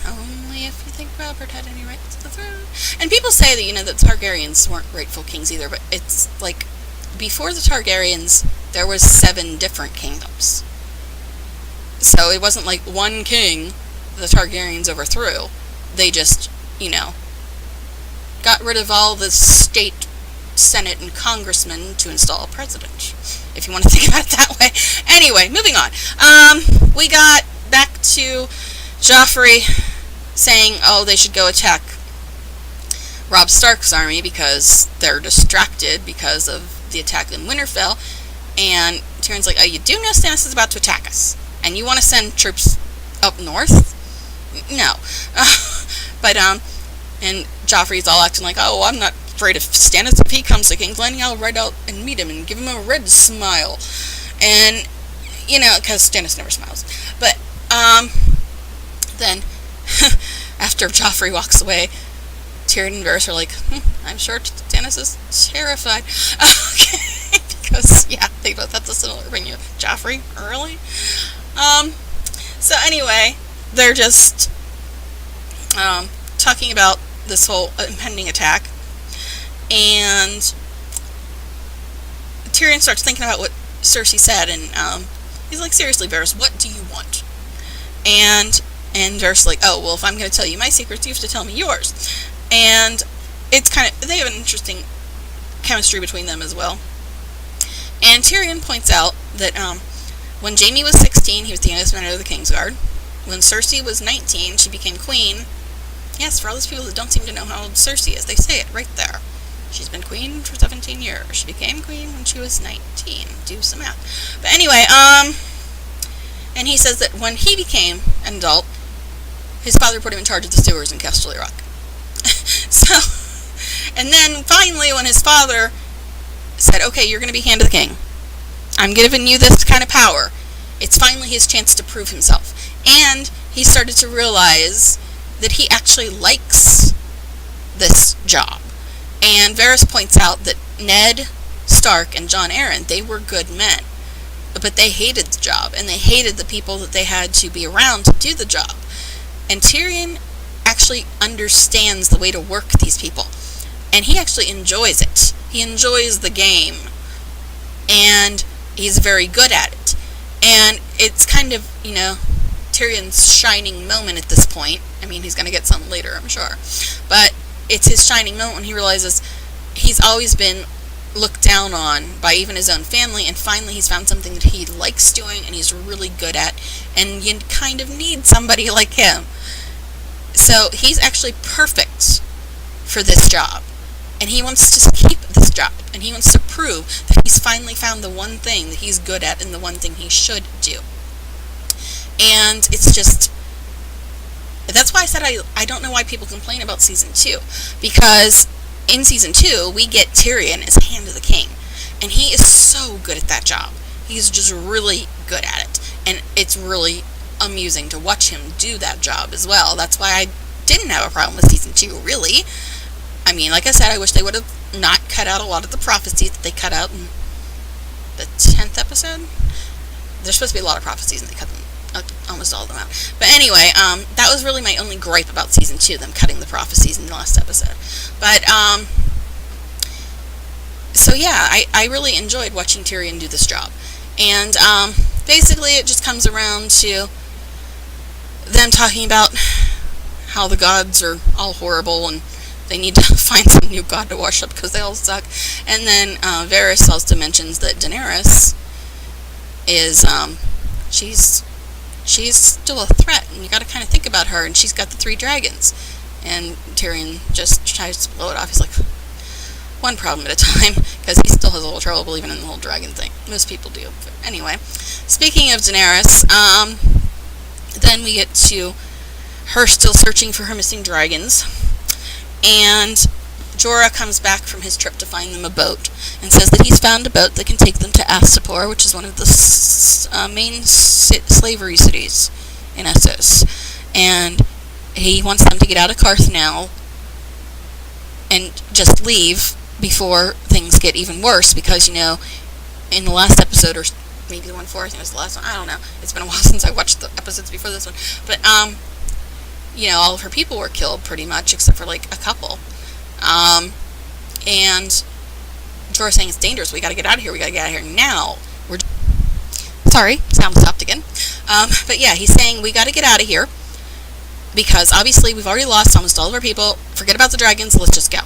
Only if you think Robert had any right to the throne. And people say that, that Targaryens weren't rightful kings either, but it's like, before the Targaryens, there was 7 different kingdoms. So it wasn't like one king the Targaryens overthrew. They just, got rid of all the state senate and congressmen to install a president, if you want to think about it that way. Anyway, moving on. We got back to Joffrey saying, they should go attack Robb Stark's army because they're distracted because of the attack in Winterfell. And Tyrion's like, you do know Stannis is about to attack us, and you want to send troops up north? No. And Joffrey's all acting like, I'm not afraid of Stannis. If he comes to King's Landing, I'll ride out and meet him and give him a red smile. And, because Stannis never smiles. But, then, after Joffrey walks away, Tyrion and Varys are like, I'm sure Stannis is terrified. Okay, because, they both have the similar opinion. Joffrey, really? So anyway, they're just, talking about this whole impending attack, and Tyrion starts thinking about what Cersei said, and he's like, seriously, Varys, what do you want? And Varys is like, well, if I'm going to tell you my secrets, you have to tell me yours. And it's they have an interesting chemistry between them as well. And Tyrion points out that when Jaime was 16, he was the youngest man of the Kingsguard. When Cersei was 19, she became queen. Yes, for all those people that don't seem to know how old Cersei is, they say it right there. She's been queen for 17 years. She became queen when she was 19. Do some math. But anyway, and he says that when he became an adult, his father put him in charge of the sewers in Casterly Rock. And then finally, when his father said, okay, you're going to be Hand of the King, I'm giving you this kind of power, it's finally his chance to prove himself. And he started to realize that he actually likes this job. And Varys points out that Ned Stark and Jon Arryn, they were good men, but they hated the job, and they hated the people that they had to be around to do the job. And Tyrion actually understands the way to work these people, and he actually enjoys it. He enjoys the game, and he's very good at it. And it's kind of, Tyrion's shining moment at this point. I mean, he's going to get some later, I'm sure. But it's his shining moment when he realizes he's always been looked down on by even his own family, and finally he's found something that he likes doing and he's really good at, and you kind of need somebody like him. So he's actually perfect for this job, and he wants to keep this job, and he wants to prove that he's finally found the one thing that he's good at and the one thing he should do. And it's just, that's why I said I don't know why people complain about Season 2, because in Season 2, we get Tyrion as Hand of the King, and he is so good at that job. He's just really good at it, and it's really amusing to watch him do that job as well. That's why I didn't have a problem with Season 2, really. I mean, like I said, I wish they would have not cut out a lot of the prophecies that they cut out in the 10th episode. There's supposed to be a lot of prophecies, and they cut them, almost all of them out. But anyway, that was really my only gripe about Season 2, them cutting the prophecies in the last episode. But, so yeah, I really enjoyed watching Tyrion do this job. And, basically it just comes around to them talking about how the gods are all horrible, and they need to find some new god to worship because they all suck. And then, Varys also mentions that Daenerys is, she's still a threat, and you gotta kind of think about her, and she's got the 3 dragons. And Tyrion just tries to blow it off. He's like, one problem at a time, because he still has a little trouble believing in the whole dragon thing. Most people do. But anyway, speaking of Daenerys, then we get to her still searching for her missing dragons, and Jorah comes back from his trip to find them a boat, and says that he's found a boat that can take them to Astapor, which is one of the main slavery cities in Essos. And he wants them to get out of Qarth now and just leave before things get even worse, because, in the last episode, or maybe the one before, I think it was the last one, I don't know, it's been a while since I watched the episodes before this one, but, all of her people were killed pretty much, except for like a couple. And Jorah's saying it's dangerous. We got to get out of here. We got to get out of here now. Sorry, sound stopped again. But yeah, he's saying we got to get out of here because obviously we've already lost almost all of our people. Forget about the dragons. Let's just go.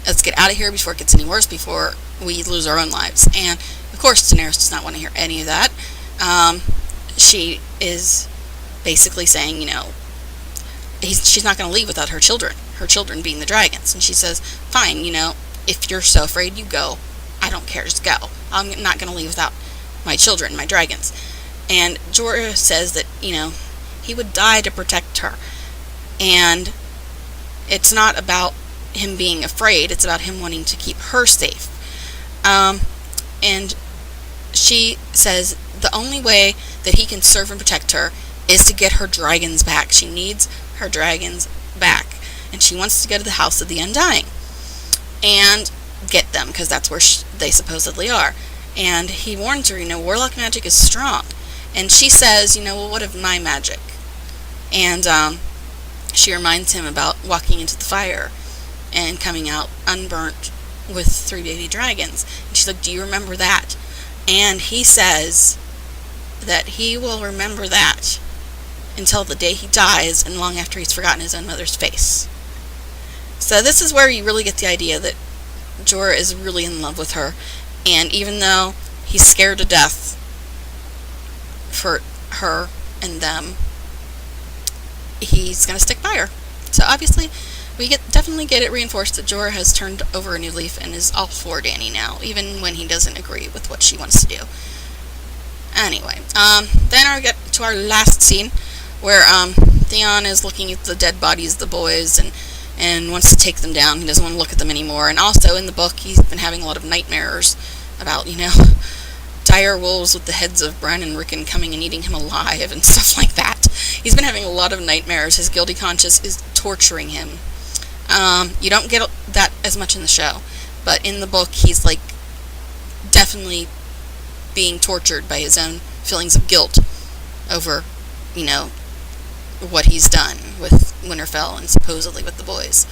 Let's get out of here before it gets any worse, before we lose our own lives. And of course, Daenerys does not want to hear any of that. She is basically saying, she's not going to leave without her children being the dragons. And she says, fine, if you're so afraid, you go. I don't care, just go. I'm not going to leave without my children, my dragons. And Jorah says that, he would die to protect her. And it's not about him being afraid, it's about him wanting to keep her safe. And she says the only way that he can serve and protect her is to get her dragons back. She needs her dragons back. And she wants to go to the House of the Undying and get them, because that's where they supposedly are. And he warns her, warlock magic is strong. And she says, well, what of my magic? And she reminds him about walking into the fire and coming out unburnt with 3 baby dragons. And she's like, do you remember that? And he says that he will remember that until the day he dies and long after he's forgotten his own mother's face. So this is where you really get the idea that Jorah is really in love with her, and even though he's scared to death for her and them, he's going to stick by her. So obviously, we definitely get it reinforced that Jorah has turned over a new leaf and is all for Dany now, even when he doesn't agree with what she wants to do. Anyway, then we get to our last scene, where Theon is looking at the dead bodies of the boys and wants to take them down. He doesn't want to look at them anymore. And also in the book, he's been having a lot of nightmares about, dire wolves with the heads of Bran and Rickon coming and eating him alive and stuff like that. He's been having a lot of nightmares. His guilty conscience is torturing him. You don't get that as much in the show, but in the book, he's like definitely being tortured by his own feelings of guilt over, what he's done with Winterfell and supposedly with the boys.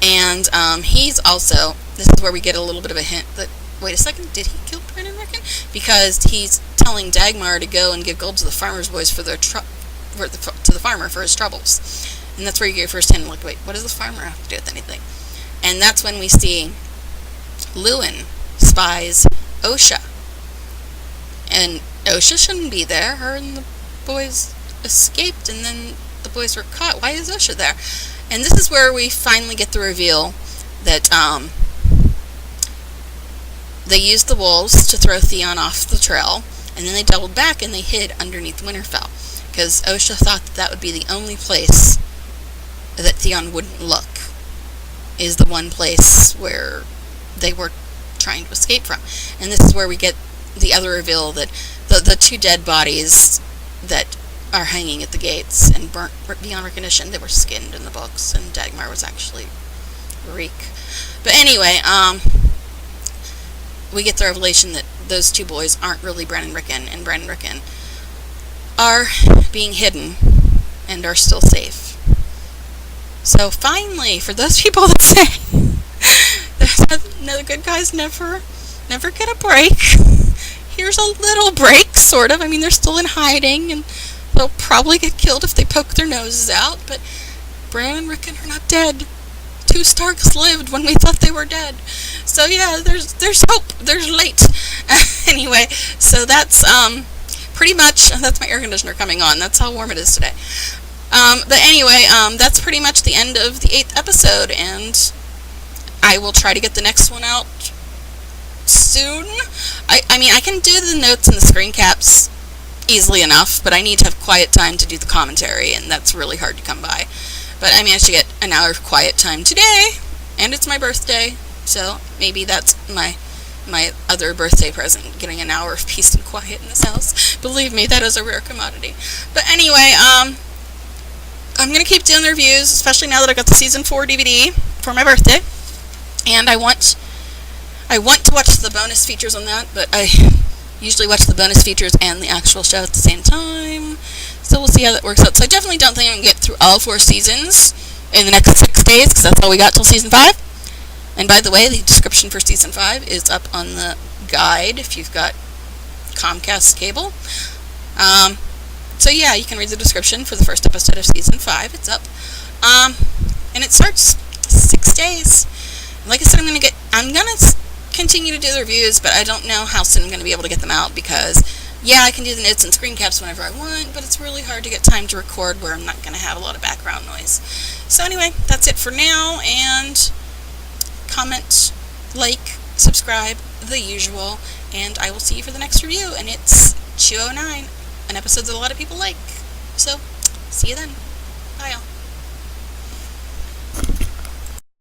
And he's also, this is where we get a little bit of a hint that, wait a second, did he kill Bran and Rickon? Because he's telling Dagmar to go and give gold to the farmer's boys to the farmer for his troubles. And that's where you get your first hint, like, wait, what does the farmer have to do with anything? And that's when we see Luwin spies Osha. And Osha shouldn't be there. Her and the boys escaped, and then the boys were caught. Why is Osha there? And this is where we finally get the reveal that they used the wolves to throw Theon off the trail, and then they doubled back and they hid underneath Winterfell, because Osha thought that would be the only place that Theon wouldn't look, is the one place where they were trying to escape from. And this is where we get the other reveal that the 2 dead bodies that are hanging at the gates and burnt beyond recognition, they were skinned in the books, and Dagmar was actually Reek. But anyway, we get the revelation that those 2 boys aren't really Bran and Rickon, and Bran and Rickon are being hidden and are still safe. So finally, for those people that say the good guys never get a break, here's a little break, sort of. I mean, they're still in hiding, and they'll probably get killed if they poke their noses out, but Bran and Rickon are not dead. 2 Starks lived when we thought they were dead. So yeah, there's hope. There's light. Anyway, so that's pretty much, that's my air conditioner coming on. That's how warm it is today. But anyway, that's pretty much the end of the 8th episode, and I will try to get the next one out soon. I mean, I can do the notes and the screen caps easily enough, but I need to have quiet time to do the commentary, and that's really hard to come by. But I managed to get an hour of quiet time today, and it's my birthday, so maybe that's my other birthday present, getting an hour of peace and quiet in this house. Believe me, that is a rare commodity. But anyway, I'm going to keep doing the reviews, especially now that I got the Season 4 DVD for my birthday, and I want to watch the bonus features on that, but I usually watch the bonus features and the actual show at the same time, So we'll see how that works out. So I definitely don't think I'm going to get through all 4 seasons in the next 6 days, because that's all we got till season 5. And by the way, the description for season 5 is up on the guide if you've got Comcast cable. So yeah, you can read the description for the first episode of season 5. It's up. And it starts 6 days. Like I said, I'm gonna continue to do the reviews, but I don't know how soon I'm gonna be able to get them out, because yeah, I can do the notes and screen caps whenever I want, but it's really hard to get time to record where I'm not gonna have a lot of background noise. So anyway, that's it for now, and comment, like, subscribe, the usual, and I will see you for the next review, and it's 209, an episode that a lot of people like. So, see you then. Bye, y'all.